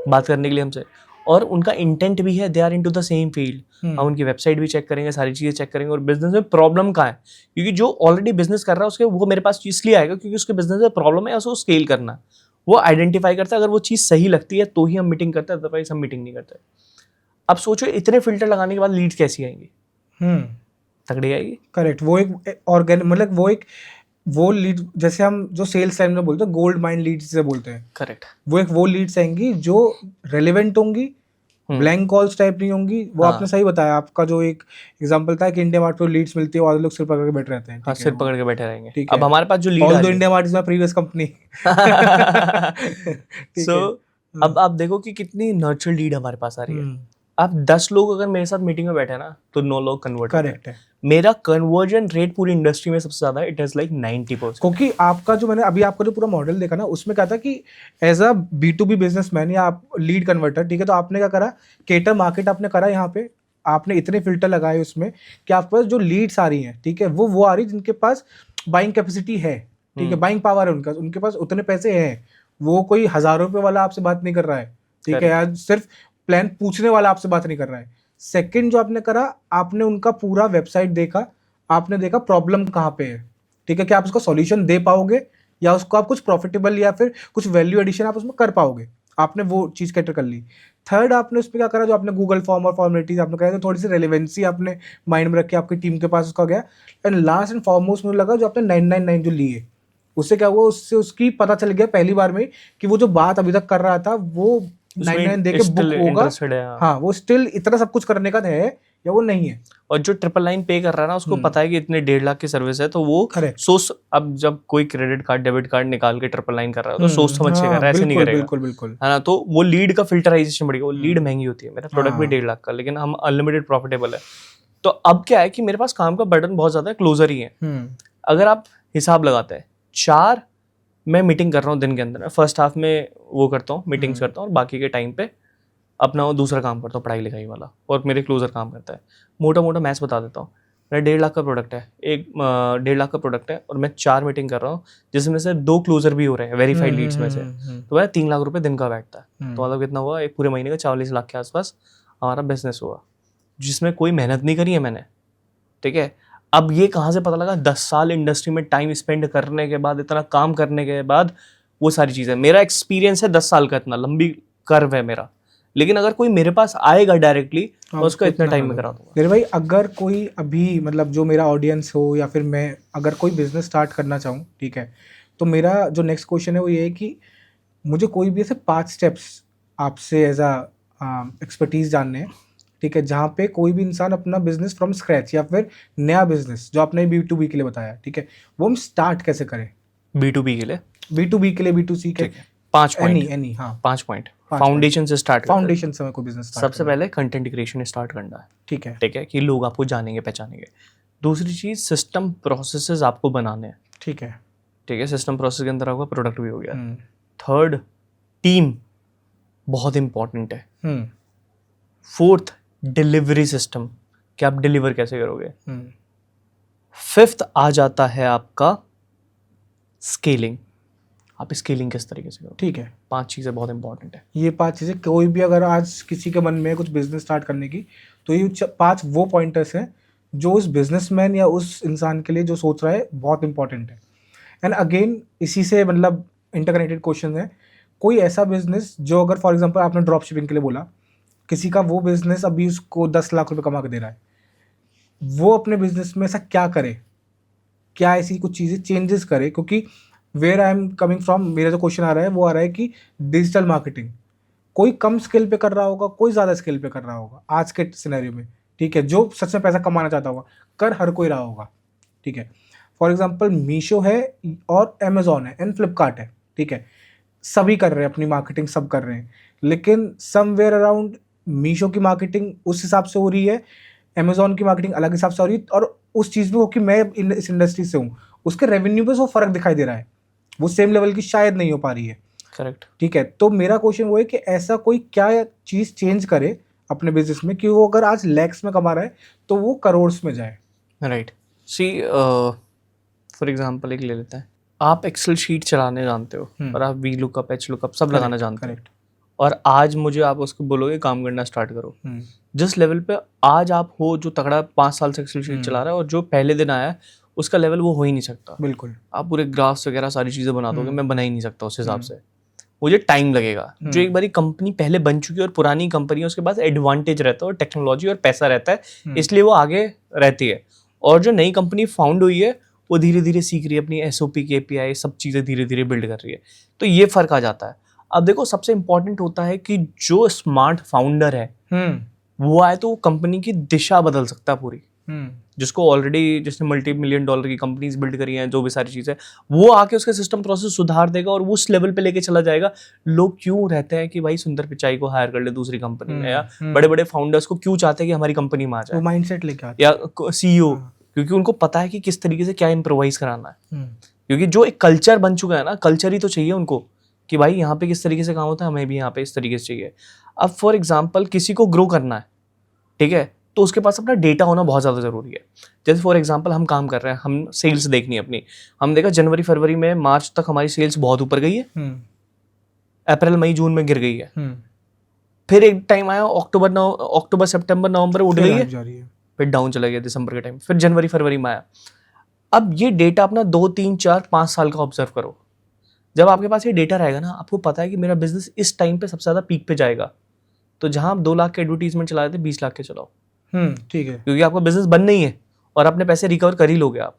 [SPEAKER 2] बात करने के लिए हमसे, और उनका इंटेंट भी है, they are into the same field. हम उनकी वेबसाइट भी चेक करेंगे, सारी चीजें चेक करेंगे, और बिजनेस में प्रॉब्लम कहाँ है, क्योंकि जो ऑलरेडी बिजनेस कर रहा है उसके वो मेरे पास इसलिए आएगा क्योंकि उसके बिजनेस में प्रॉब्लम है, उसको स्केल करना। वो आइडेंटिफाई करता है, अगर वो चीज सही लगती है तो ही हम मीटिंग करते हैं, अदरवाइज हम मीटिंग नहीं करते। अब सोचो इतने फिल्टर लगाने के बाद लीड्स कैसी आएंगी? तगड़ी आएगी।
[SPEAKER 1] करेक्ट। वो एक ऑर्गेनिक, मतलब वो लीड, जैसे हम जो सेल्स टाइम में बोलते हैं गोल्ड माइंड लीड्स से बोलते हैं।
[SPEAKER 2] करेक्ट।
[SPEAKER 1] वो लीड्स आएंगी जो रेलेवेंट होंगी, ब्लैंक कॉल्स टाइप नहीं होंगी। वो आपने सही बताया। आपका जो एक एग्जांपल था कि इंडिया मार्ट पे लीड्स मिलती है और लोग सिर पकड़ के बैठे रहते हैं।
[SPEAKER 2] हाँ, सिर पकड़ के बैठे रहेंगे।
[SPEAKER 1] ठीक है।
[SPEAKER 2] अब हमारे पास जो लीड
[SPEAKER 1] है, India Mart is my previous company.
[SPEAKER 2] So अब आप देखो कि कितनी नर्चर लीड हमारे पास आ रही है। आप 10 लोग अगर मेरे साथ मीटिंग में बैठे ना तो 9 लोग कन्वर्ट होते हैं।
[SPEAKER 1] करेक्ट है,
[SPEAKER 2] मेरा कन्वर्जन रेट पूरी इंडस्ट्री में सबसे ज्यादा है, इट इज लाइक 90%।
[SPEAKER 1] क्योंकि आपका जो मैंने अभी आपका जो पूरा मॉडल देखा ना, उसमें क्या था कि एज अ B2B बिजनेसमैन या आप लीड कन्वर्टर, ठीक है, तो आपने क्या करा, केटर मार्केट आपने करा यहाँ पे, आपने इतने फिल्टर लगाए उसमें कि आपके पास जो लीड्स आ रही हैं, ठीक है, वो आ रही जिनके पास बाइंग कैपेसिटी है, ठीक है, बाइंग पावर है उनका, उनके पास उतने पैसे हैं, वो कोई हज़ारों रुपए वाला आपसे बात नहीं कर रहा है, ठीक है, या सिर्फ प्लान पूछने वाला आपसे बात नहीं कर रहा है। सेकंड जो आपने करा, आपने उनका पूरा वेबसाइट देखा, आपने देखा प्रॉब्लम कहाँ पे है, ठीक है, कि आप उसका सॉल्यूशन दे पाओगे या उसको आप कुछ प्रॉफिटेबल या फिर कुछ वैल्यू एडिशन आप उसमें कर पाओगे, आपने वो चीज़ कैटर कर ली। थर्ड आपने उसमें क्या करा, जो आपने गूगल फॉर्म और फॉर्मेलिटीज आपने करा, तो थोड़ी सी रेलेवेंसी आपने माइंड में रखी, आपकी टीम के पास उसका गया। एंड लास्ट एंड फॉरमोस्ट मुझे लगा जो आपने 999 जो लिए, उससे क्या हुआ, उससे उसकी पता चल गया पहली बार में कि वो जो बात अभी तक कर रहा था वो 99 दे के बुक होगा, हाँ वो स्टिल इतना सब कुछ करने का है या वो नहीं है।
[SPEAKER 2] और जो 999 पे कर रहा है ना, उसको पता है कि इतने 1.5 लाख की सर्विस है, तो वो सोच, अब जब कोई क्रेडिट कार्ड डेबिट कार्ड निकाल के 999 कर रहा है तो सोच समझ के कर रहा है, ऐसे नहीं करेगा।
[SPEAKER 1] बिल्कुल बिल्कुल,
[SPEAKER 2] है ना, तो वो लीड का फिल्टराइजेशन बढ़ेगा। वो लीड महंगी होती है, मेरा प्रोडक्ट भी 1.5 लाख का, लेकिन हम अनलिमिटेड प्रॉफिटेबल है। तो अब क्या है कि मेरे पास काम का बर्डन बहुत ज्यादा है, क्लोजर ही है। अगर आप हिसाब लगाते हैं, 4 मैं मीटिंग कर रहा हूँ दिन के अंदर, फर्स्ट हाफ में वो करता हूँ, मीटिंग्स करता हूँ, और बाकी के टाइम पे अपना वो दूसरा काम करता हूँ, पढ़ाई लिखाई वाला, और मेरे क्लोजर काम करता है। मोटा मोटा मैथ्स बता देता हूँ, मेरा 1.5 लाख का प्रोडक्ट है, 1.5 लाख का प्रोडक्ट है, और मैं 4 मीटिंग कर रहा हूँ, जिसमें से 2 क्लोजर भी हो रहे हैं वेरीफाइड लीड्स में से, तो मेरा 3 लाख रुपए दिन का बैठता है। तो मतलब कितना हुआ, एक पूरे महीने का 40 लाख के आसपास हमारा बिजनेस हुआ, जिसमें कोई मेहनत नहीं करी है मैंने, ठीक है। अब ये कहाँ से पता लगा, 10 साल इंडस्ट्री में टाइम स्पेंड करने के बाद, इतना काम करने के बाद, वो सारी चीज़ें, मेरा एक्सपीरियंस है 10 साल का, इतना लंबी कर्व है मेरा। लेकिन अगर कोई मेरे पास आएगा डायरेक्टली, तो उसको इतने टाइम में करा दूंगा।
[SPEAKER 1] मेरे भाई, अगर कोई अभी मतलब जो मेरा ऑडियंस हो या फिर मैं अगर कोई बिजनेस स्टार्ट करना चाहूँ, ठीक है, तो मेरा जो नेक्स्ट क्वेश्चन है वो ये है कि मुझे कोई भी ऐसे 5 स्टेप्स आपसे एज अ एक्सपर्टीज जानने हैं, ठीक है, जहाँ पे कोई भी इंसान अपना बिजनेस फ्रॉम स्क्रैच या फिर नया बिजनेस जो आपने B2B के लिए बताया, ठीक है, वो हम स्टार्ट कैसे करें।
[SPEAKER 2] B2B के लिए,
[SPEAKER 1] B2B के लिए, B2C के,
[SPEAKER 2] 5 पॉइंट,
[SPEAKER 1] एनी, हाँ
[SPEAKER 2] 5 पॉइंट। फाउंडेशन से स्टार्ट,
[SPEAKER 1] फाउंडेशन से कोई बिजनेस स्टार्ट
[SPEAKER 2] सबसे पहले कंटेंट क्रिएशन स्टार्ट करना है,
[SPEAKER 1] ठीक है,
[SPEAKER 2] ठीक है, कि लोग आपको जानेंगे पहचानेंगे। दूसरी चीज, सिस्टम प्रोसेसेस आपको बनाने हैं,
[SPEAKER 1] ठीक है,
[SPEAKER 2] ठीक है, सिस्टम प्रोसेस के अंदर आपका प्रोडक्ट भी हो गया। थर्ड, टीम बहुत इंपॉर्टेंट है। फोर्थ, डिलीवरी सिस्टम, कि आप डिलीवर कैसे करोगे। फिफ्थ आ जाता है आपका स्केलिंग, आप स्केलिंग किस तरीके से करोगे,
[SPEAKER 1] ठीक है।
[SPEAKER 2] 5 चीज़ें बहुत इंपॉर्टेंट है।
[SPEAKER 1] ये 5 चीज़ें, कोई भी अगर आज किसी के मन में कुछ बिजनेस स्टार्ट करने की, तो ये 5 वो पॉइंटर्स हैं जो उस बिजनेसमैन या उस इंसान के लिए जो सोच रहा है बहुत इंपॉर्टेंट है। एंड अगेन इसी से मतलब इंटरकनेक्टेड क्वेश्चन है, कोई ऐसा बिजनेस जो अगर फॉर एग्जांपल आपने ड्रॉप शिपिंग के लिए बोला, किसी का वो बिजनेस अभी उसको 10 लाख रुपए कमा के दे रहा है, वो अपने बिजनेस में ऐसा क्या करे, क्या ऐसी कुछ चीज़ें चेंजेस करे, क्योंकि where I am coming from, मेरा जो क्वेश्चन आ रहा है वो आ रहा है कि डिजिटल मार्केटिंग कोई कम स्केल पे कर रहा होगा, कोई ज़्यादा स्केल पे कर रहा होगा आज के सिनेरियो में, ठीक है, जो सच में पैसा कमाना चाहता होगा, कर हर कोई रहा होगा, ठीक है। फॉर एग्जांपल मीशो है और अमेजोन है एंड फ्लिपकार्ट है, ठीक है, सभी कर रहे हैं अपनी मार्केटिंग, सब कर रहे हैं, लेकिन समवेयर अराउंड मीशो की मार्केटिंग उस हिसाब से हो रही है, अमेजोन की मार्केटिंग अलग हिसाब से हो रही है, और उस चीज़ में हो कि मैं इस इंडस्ट्री से हूँ, उसके रेवेन्यू पे वो फर्क दिखाई दे रहा है, वो सेम लेवल की शायद नहीं हो पा रही है।
[SPEAKER 2] करेक्ट,
[SPEAKER 1] ठीक है, तो मेरा क्वेश्चन वो है कि ऐसा कोई क्या चीज़ चेंज करे अपने बिजनेस में कि वो अगर आज लैक्स में कमा रहा है तो वो करोड़्स में जाए।
[SPEAKER 2] राइट, सी फॉर एग्जांपल एक ले लेते हैं, आप एक्सेल शीट चलाने जानते हो और आप वी लुकअप, एच लुकअप सब लगाना जानते हो, और आज मुझे आप उसको बोलोगे काम करना स्टार्ट करो, जिस लेवल पे आज आप हो, जो तगड़ा 5 साल से एक्सेल शीट चला रहा है, और जो पहले दिन आया है उसका लेवल वो हो ही नहीं सकता।
[SPEAKER 1] बिल्कुल,
[SPEAKER 2] आप पूरे ग्राफ्स वगैरह सारी चीज़ें बना दोगे, मैं बना ही नहीं सकता उस हिसाब से, मुझे टाइम लगेगा। जो एक बारी कंपनी पहले बन चुकी है और पुरानी कंपनी है, उसके पास एडवांटेज रहता है और टेक्नोलॉजी और पैसा रहता है, इसलिए वो आगे रहती है। और जो नई कंपनी फाउंड हुई है वो धीरे धीरे सीख रही है, अपनी SOP KPI सब चीज़ें धीरे धीरे बिल्ड कर रही है, तो ये फर्क आ जाता है। अब देखो, सबसे इंपॉर्टेंट होता है कि जो स्मार्ट फाउंडर है वो आए तो वो कंपनी की दिशा बदल सकता है पूरी। जिसको ऑलरेडी जिसने $multi-million की कंपनीज बिल्ड करी हैं, जो भी सारी चीज़ें, वो आके उसके सिस्टम प्रोसेस सुधार देगा और वो उस लेवल पे लेके चला जाएगा। लोग क्यों रहते हैं कि भाई सुंदर पिचाई को हायर कर ले दूसरी कंपनी में, या बड़े बड़े फाउंडर्स को क्यों चाहते हैं कि हमारी कंपनी में आ जाए,
[SPEAKER 1] वो माइंडसेट लेके आते
[SPEAKER 2] या CEO, क्योंकि उनको पता है कि किस तरीके से क्या इम्प्रोवाइज कराना है। क्योंकि जो एक कल्चर बन चुका है ना, कल्चर ही तो चाहिए उनको कि भाई यहाँ पे किस तरीके से काम होता है, हमें भी यहाँ पे इस तरीके से चाहिए। अब फॉर एग्जाम्पल किसी को ग्रो करना है, ठीक है, तो उसके पास अपना डेटा होना बहुत ज़्यादा ज़रूरी है। जैसे फॉर एग्जांपल हम काम कर रहे हैं, हम सेल्स देखनी है अपनी, हम देखा जनवरी फरवरी में, मार्च तक हमारी सेल्स बहुत ऊपर गई है, अप्रैल मई जून में गिर गई है, फिर एक टाइम आया अक्टूबर सितंबर नवंबर उठ गई है, फिर डाउन चला गया दिसंबर के टाइम, फिर जनवरी फरवरी में आया। अब ये डेटा अपना 2 3 4 5 साल का ऑब्जर्व करो। जब आपके पास ये डेटा रहेगा ना, आपको पता है कि मेरा बिजनेस इस टाइम पे सबसे ज़्यादा पीक पे जाएगा, तो जहां आप 2 लाख के एडवर्टीजमेंट चला रहे थे, 20 लाख के चलाओ,
[SPEAKER 1] ठीक है,
[SPEAKER 2] क्योंकि आपका बिजनेस बंद नहीं है और अपने पैसे रिकवर कर ही लोगे आप।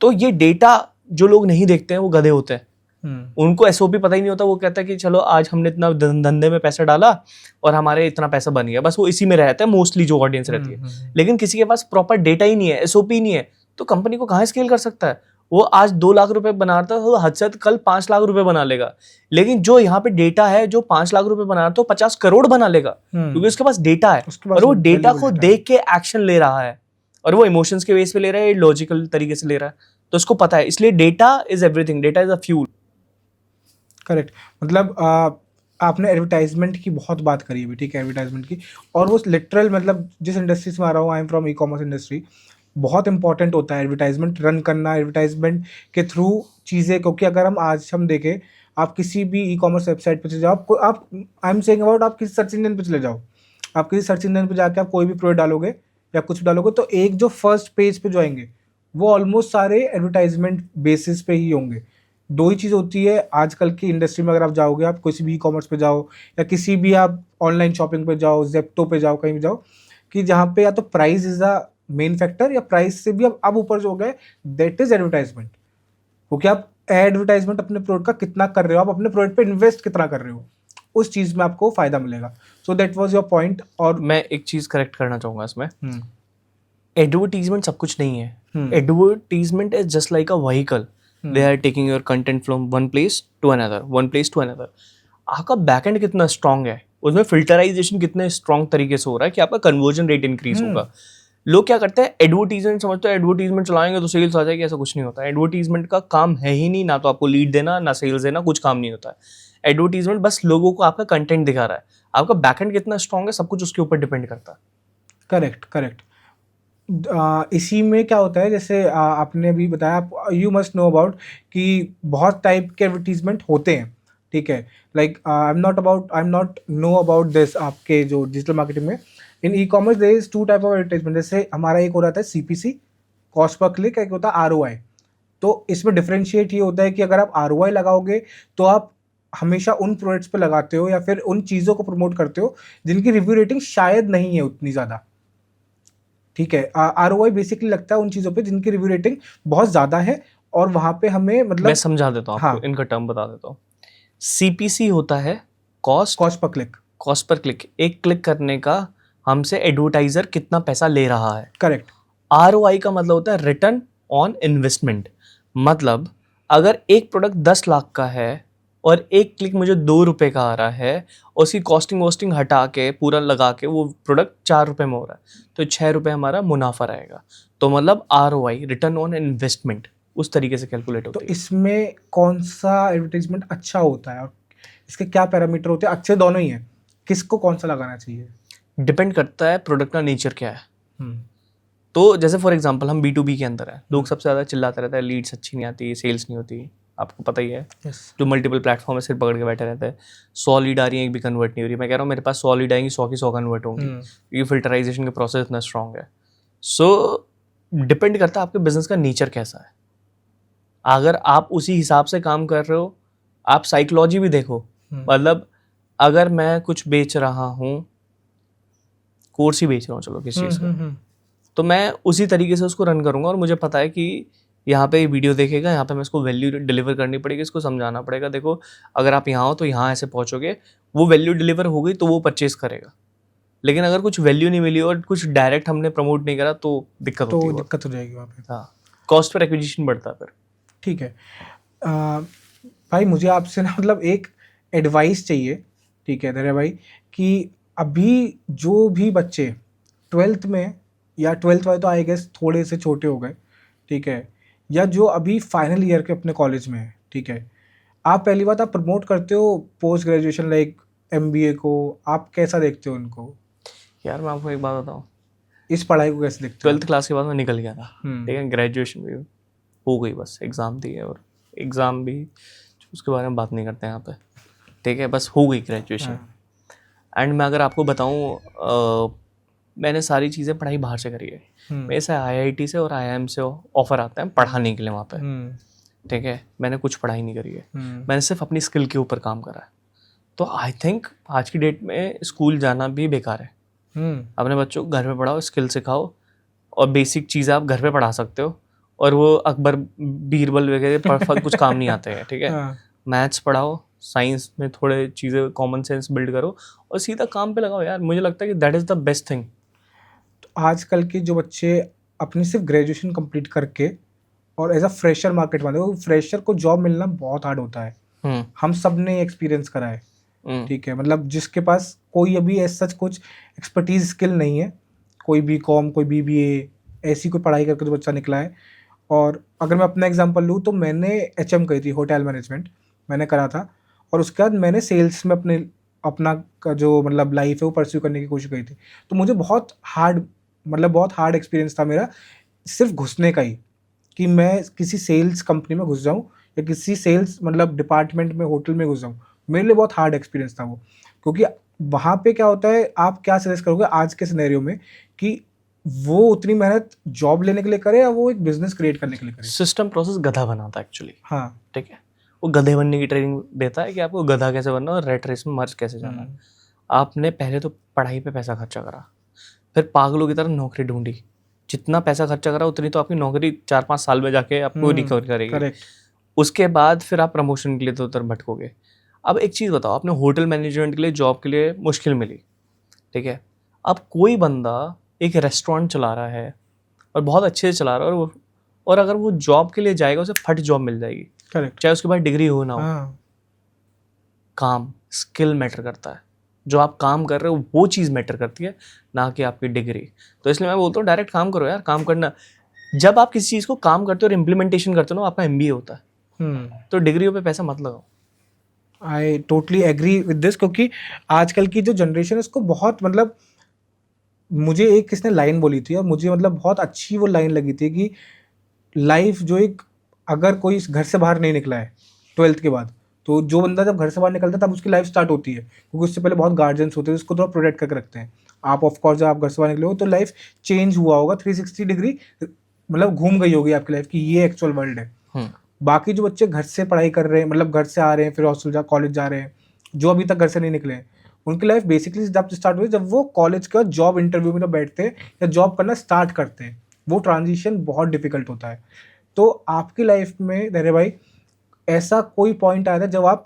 [SPEAKER 2] तो ये डेटा जो लोग नहीं देखते हैं वो गधे होते हैं, उनको SOP पता ही नहीं होता। वो कहता है कि चलो आज हमने इतना धंधे में पैसा डाला और हमारे इतना पैसा बन गया, बस वो इसी में रहता है मोस्टली जो ऑडियंस रहती है। लेकिन किसी के पास प्रॉपर डेटा ही नहीं है, SOP ही नहीं है, तो कंपनी को कहाँ स्केल कर सकता है। वो आज 2 लाख रुपए बनाता है, तो हद से कल 5 लाख रुपए बना लेगा। लेकिन जो यहाँ पे डेटा है, जो 5 लाख रुपए बना रहा है, तो 50 करोड़ बना लेगा, क्योंकि उसके पास डेटा है और वो डेटा को देख के एक्शन ले रहा है, और वो इमोशंस के बेस पे ले रहा है, लॉजिकल तरीके से ले रहा है, तो उसको पता है। इसलिए data is everything, data is a fuel.
[SPEAKER 1] Correct. मतलब आपने एडवर्टाइजमेंट की बहुत बात करी अभी, ठीक है, एडवर्टाइजमेंट की, और वो लिटरल मतलब जिस इंडस्ट्री से मैं आ रहा हूँ, I am from e-commerce industry, बहुत इंपॉर्टेंट होता है एडवर्टाइजमेंट रन करना, एडवर्टाइजमेंट के थ्रू चीज़ें। क्योंकि अगर हम देखें, आप किसी भी ई-कॉमर्स वेबसाइट पे चले जाओ, आप आई एम सेइंग अबाउट, आप किसी सर्च इंजन पे चले जाओ, आप किसी सर्च इंजन पे जाके आप कोई भी प्रोडक्ट डालोगे या कुछ भी डालोगे, तो एक जो फर्स्ट पेज पे जो आएंगे वो ऑलमोस्ट सारे एडवर्टाइजमेंट बेसिस पे ही होंगे। 2 ही चीज़ होती है आजकल की इंडस्ट्री में। अगर आप जाओगे, आप किसी भी ई कॉमर्स पे जाओ या किसी भी आप ऑनलाइन शॉपिंग पे जाओ, जेप्टो पे जाओ, कहीं भी जाओ, कि जहाँ पे या तो price is the main factor, या प्राइस से भी अब ऊपर जो हो गया दैट इज एडवर्टाइजमेंट। क्योंकि आप एडवर्टाइजमेंट अपने प्रोडक्ट का कितना कर रहे हो, आप अपने प्रोडक्ट पे इन्वेस्ट कितना कर रहे हो, उस चीज़ में आपको फायदा मिलेगा। So that was your point. और
[SPEAKER 2] मैं एक चीज़ करेक्ट करना चाहूँगा इसमें, एडवर्टीजमेंट सब कुछ नहीं है। Advertisement is just like a vehicle, they are taking your content from one place to another. आपका बैकएंड कितना स्ट्रांग है, उसमें फिल्टराइजेशन कितने स्ट्रांग तरीके से हो रहा है कि आपका कन्वर्जन रेट इंक्रीज होगा। लोग क्या करते हैं, एडवर्टीजमेंट समझते हैं एडवर्टीजमेंट चलाएंगे तो सेल्स आ जाएगी, ऐसा कुछ नहीं होता। एडवर्टीजमेंट का काम है ही नहीं, ना तो आपको लीड देना, ना सेल्स देना, कुछ काम नहीं होता है। एडवर्टीजमेंट बस लोगों को आपका कंटेंट दिखा रहा है। आपका बैकएंड कितना स्ट्रांग है, सब कुछ उसके ऊपर डिपेंड करता है।
[SPEAKER 1] करेक्ट। इसी में क्या होता है, जैसे आपने भी बताया, आप यू मस्ट नो अबाउट कि बहुत टाइप के एडवर्टीजमेंट होते हैं, ठीक है। Like I am not know about this. आपके जो डिजिटल मार्केटिंग में in E commerce there is 2 type of advertisement. जैसे हमारा एक हो रहा है CPC, कॉस्ट पर क्लिक, एक होता है ROI। तो इसमें डिफरेंशिएट ये होता है कि अगर आप ROI लगाओगे तो आप हमेशा उन प्रोडक्ट्स पे लगाते हो या फिर उन चीज़ों को प्रमोट करते हो जिनकी रिव्यू रेटिंग शायद नहीं है उतनी ज़्यादा, ठीक है। ROI बेसिकली लगता है उन चीज़ों पे जिनकी रिव्यू रेटिंग बहुत ज़्यादा है, और वहाँ पे हमें मतलब
[SPEAKER 2] मैं समझा देता हूँ आपको,
[SPEAKER 1] हाँ,
[SPEAKER 2] इनका टर्म बता देता हूँ। CPC होता है कॉस्ट पर क्लिक, एक क्लिक करने का हमसे एडवर्टाइजर कितना पैसा ले रहा है।
[SPEAKER 1] करेक्ट।
[SPEAKER 2] ROI का मतलब होता है रिटर्न ऑन इन्वेस्टमेंट। मतलब अगर एक प्रोडक्ट 10 लाख का है और एक क्लिक मुझे 2 रुपए का आ रहा है, और उसकी कॉस्टिंग हटा के पूरा लगा के वो प्रोडक्ट 4 रुपए में हो रहा है, तो 6 रुपए हमारा मुनाफा रहेगा। तो मतलब ROI, रिटर्न ऑन इन्वेस्टमेंट, उस तरीके से कैलकुलेट होता है।
[SPEAKER 1] तो इसमें कौन सा एडवर्टाइजमेंट अच्छा होता है और इसके क्या पैरामीटर होते हैं? अच्छे दोनों ही हैं, किसको कौन सा लगाना चाहिए?
[SPEAKER 2] डिपेंड करता है प्रोडक्ट का नेचर क्या है। तो जैसे फॉर एग्जांपल हम B2B के अंदर है, लोग सबसे ज़्यादा चिल्लाते रहते हैं, लीड्स अच्छी नहीं आती, सेल्स नहीं होती, आपको पता ही है। जो मल्टीपल प्लेटफॉर्म में सिर पकड़ के बैठे रहते हैं, 100 लीड आ रही है, एक भी कन्वर्ट नहीं हो रही। मैं कह रहा हूँ मेरे पास 100 लीड आएंगी, 100 की 100 कन्वर्ट होंगी, क्योंकि फिल्टराइजेशन का प्रोसेस इतना स्ट्रांग है। सो डिपेंड करता है आपके बिजनेस का नेचर कैसा है। अगर आप उसी हिसाब से काम कर रहे हो, आप साइकोलॉजी भी देखो। मतलब अगर मैं कुछ बेच रहा हूँ, कोर्स ही बेच रहा हूँ, चलो किस चीज़ का, तो मैं उसी तरीके से उसको रन करूँगा, और मुझे पता है कि यहाँ पे वीडियो देखेगा, यहाँ पे मैं इसको वैल्यू डिलीवर करनी पड़ेगी, इसको समझाना पड़ेगा, देखो अगर आप यहाँ हो तो यहाँ ऐसे पहुँचोगे, वो वैल्यू डिलीवर हो गई तो वो परचेज करेगा। लेकिन अगर कुछ वैल्यू नहीं मिली और कुछ डायरेक्ट हमने प्रमोट नहीं करा तो दिक्कत
[SPEAKER 1] तो
[SPEAKER 2] होती है।
[SPEAKER 1] दिक्कत हो जाएगी वहाँ पे।
[SPEAKER 2] हाँ, कॉस्ट पर एक्विजिशन बढ़ता है फिर।
[SPEAKER 1] ठीक है। भाई मुझे आपसे ना मतलब एक एडवाइस चाहिए, ठीक है धैर्य भाई, कि अभी जो भी बच्चे 12th में या 12th वाले तो आई गेस थोड़े से छोटे हो गए, ठीक है, या जो अभी फाइनल ईयर के अपने कॉलेज में है, ठीक है, आप पहली बात आप प्रमोट करते हो पोस्ट ग्रेजुएशन लाइक MBA को, आप कैसा देखते हो उनको?
[SPEAKER 2] यार मैं आपको एक बात बताऊँ,
[SPEAKER 1] इस पढ़ाई को कैसे देखते हो?
[SPEAKER 2] 12th क्लास के बाद मैं निकल गया था, ठीक है, ग्रेजुएशन भी हो गई, बस एग्ज़ाम दिए और एग्ज़ाम भी उसके बारे में बात नहीं करते हैं यहाँ पे, ठीक है, बस हो गई ग्रेजुएशन। एंड मैं अगर आपको बताऊँ, मैंने सारी चीज़ें पढ़ाई बाहर से करी है। मेरे से IIT से और IIM से ऑफ़र आते हैं पढ़ाने के लिए वहाँ पे, ठीक है, मैंने कुछ पढ़ाई नहीं करी है, मैंने सिर्फ अपनी स्किल के ऊपर काम करा है। तो आई थिंक आज की डेट में स्कूल जाना भी बेकार है। अपने बच्चों को घर पे पढ़ाओ, स्किल सिखाओ, और बेसिक चीज़ें आप घर पे पढ़ा सकते हो, और वो अकबर बीरबल वगैरह कुछ काम नहीं आते हैं, ठीक है। मैथ्स पढ़ाओ, साइंस में थोड़े चीज़ें कॉमन सेंस बिल्ड करो और सीधा काम पे लगाओ यार। मुझे लगता है कि that is the best thing.
[SPEAKER 1] तो आजकल के जो बच्चे अपनी सिर्फ ग्रेजुएशन कंप्लीट करके और एज अ फ्रेशर मार्केट वाले, वो फ्रेशर को जॉब मिलना बहुत हार्ड होता है। हम सब ने एक्सपीरियंस करा है, ठीक है, मतलब जिसके पास कोई अभी ऐसा सच कुछ एक्सपर्टीज स्किल नहीं है, कोई BCom कोई BBA ऐसी कोई पढ़ाई करके जो बच्चा निकला है। और अगर मैं अपना एग्जांपल लूँ तो मैंने HM करी थी, होटल मैनेजमेंट मैंने करा था, और उसके बाद मैंने सेल्स में अपना का जो मतलब लाइफ है वो परस्यू करने की कोशिश करी थी। तो मुझे बहुत हार्ड एक्सपीरियंस था मेरा सिर्फ घुसने का ही, कि मैं किसी सेल्स कंपनी में घुस जाऊँ या किसी सेल्स मतलब डिपार्टमेंट में होटल में घुस जाऊँ, मेरे लिए बहुत हार्ड एक्सपीरियंस था वो। क्योंकि वहाँ पे क्या होता है, आप क्या सजेस्ट करोगे आज के सिनेरियो में कि वो उतनी मेहनत जॉब लेने के लिए करे या वो एक बिजनेस क्रिएट करने के लिए करे?
[SPEAKER 2] सिस्टम प्रोसेस गधा बनाता है एक्चुअली,
[SPEAKER 1] हाँ,
[SPEAKER 2] ठीक है, वो गधे बनने की ट्रेनिंग देता है कि आपको गधा कैसे बनना और रेट रेस में मर्ज कैसे जाना है। आपने पहले तो पढ़ाई पे पैसा खर्चा करा, फिर पागलों की तरह नौकरी ढूंढी, जितना पैसा खर्चा करा उतनी तो आपकी नौकरी 4-5 साल में जाके आपको रिकवर करेगी।
[SPEAKER 1] करेक्ट।
[SPEAKER 2] उसके बाद फिर आप प्रमोशन के लिए तो उधर भटकोगे। अब एक चीज़ बताओ, आपने होटल मैनेजमेंट के लिए जॉब के लिए मुश्किल मिली, ठीक है, अब कोई बंदा एक रेस्टोरेंट चला रहा है और बहुत अच्छे से चला रहा है, और अगर वो जॉब के लिए जाएगा उसे फट जॉब मिल जाएगी,
[SPEAKER 1] करेक्ट,
[SPEAKER 2] चाहे उसके पास डिग्री हो ना हो।
[SPEAKER 1] हाँ,
[SPEAKER 2] काम स्किल मैटर करता है, जो आप काम कर रहे हो वो चीज़ मैटर करती है, ना कि आपकी डिग्री। तो इसलिए मैं बोलता हूँ डायरेक्ट काम करो यार। काम करना, जब आप किसी चीज़ को काम करते हो और इम्प्लीमेंटेशन करते हो ना, आपका MBA होता है। तो डिग्रियों पे पैसा मत लगाओ।
[SPEAKER 1] I totally agree with this, क्योंकि आजकल की जो जनरेशन है उसको बहुत मतलब, मुझे एक किसने लाइन बोली थी और मुझे मतलब बहुत अच्छी वो लाइन लगी थी कि लाइफ जो एक, अगर कोई घर से बाहर नहीं निकला है 12th के बाद, तो जो बंदा जब घर से बाहर निकलता है तब उसकी लाइफ स्टार्ट होती है, क्योंकि उससे पहले बहुत गार्जियंस होते हैं उसको थोड़ा प्रोटेक्ट करके रखते हैं। आप ऑफकोर्स जब आप घर से बाहर निकले हो तो लाइफ चेंज हुआ होगा 360 डिग्री, मतलब घूम गई होगी आपकी लाइफ कि ये एक्चुअल वर्ल्ड है। बाकी जो बच्चे घर से पढ़ाई कर रहे हैं, मतलब घर से आ रहे हैं फिर हॉस्टल कॉलेज जा रहे हैं, जो अभी तक घर से नहीं निकले हैं, उनकी लाइफ बेसिकली जब स्टार्ट हुई जब वो कॉलेज का जॉब इंटरव्यू में जब बैठते हैं या जॉब करना स्टार्ट करते हैं, वो ट्रांजिशन बहुत डिफिकल्ट होता है। तो आपकी लाइफ में धैर्य भाई ऐसा कोई पॉइंट आया था जब आप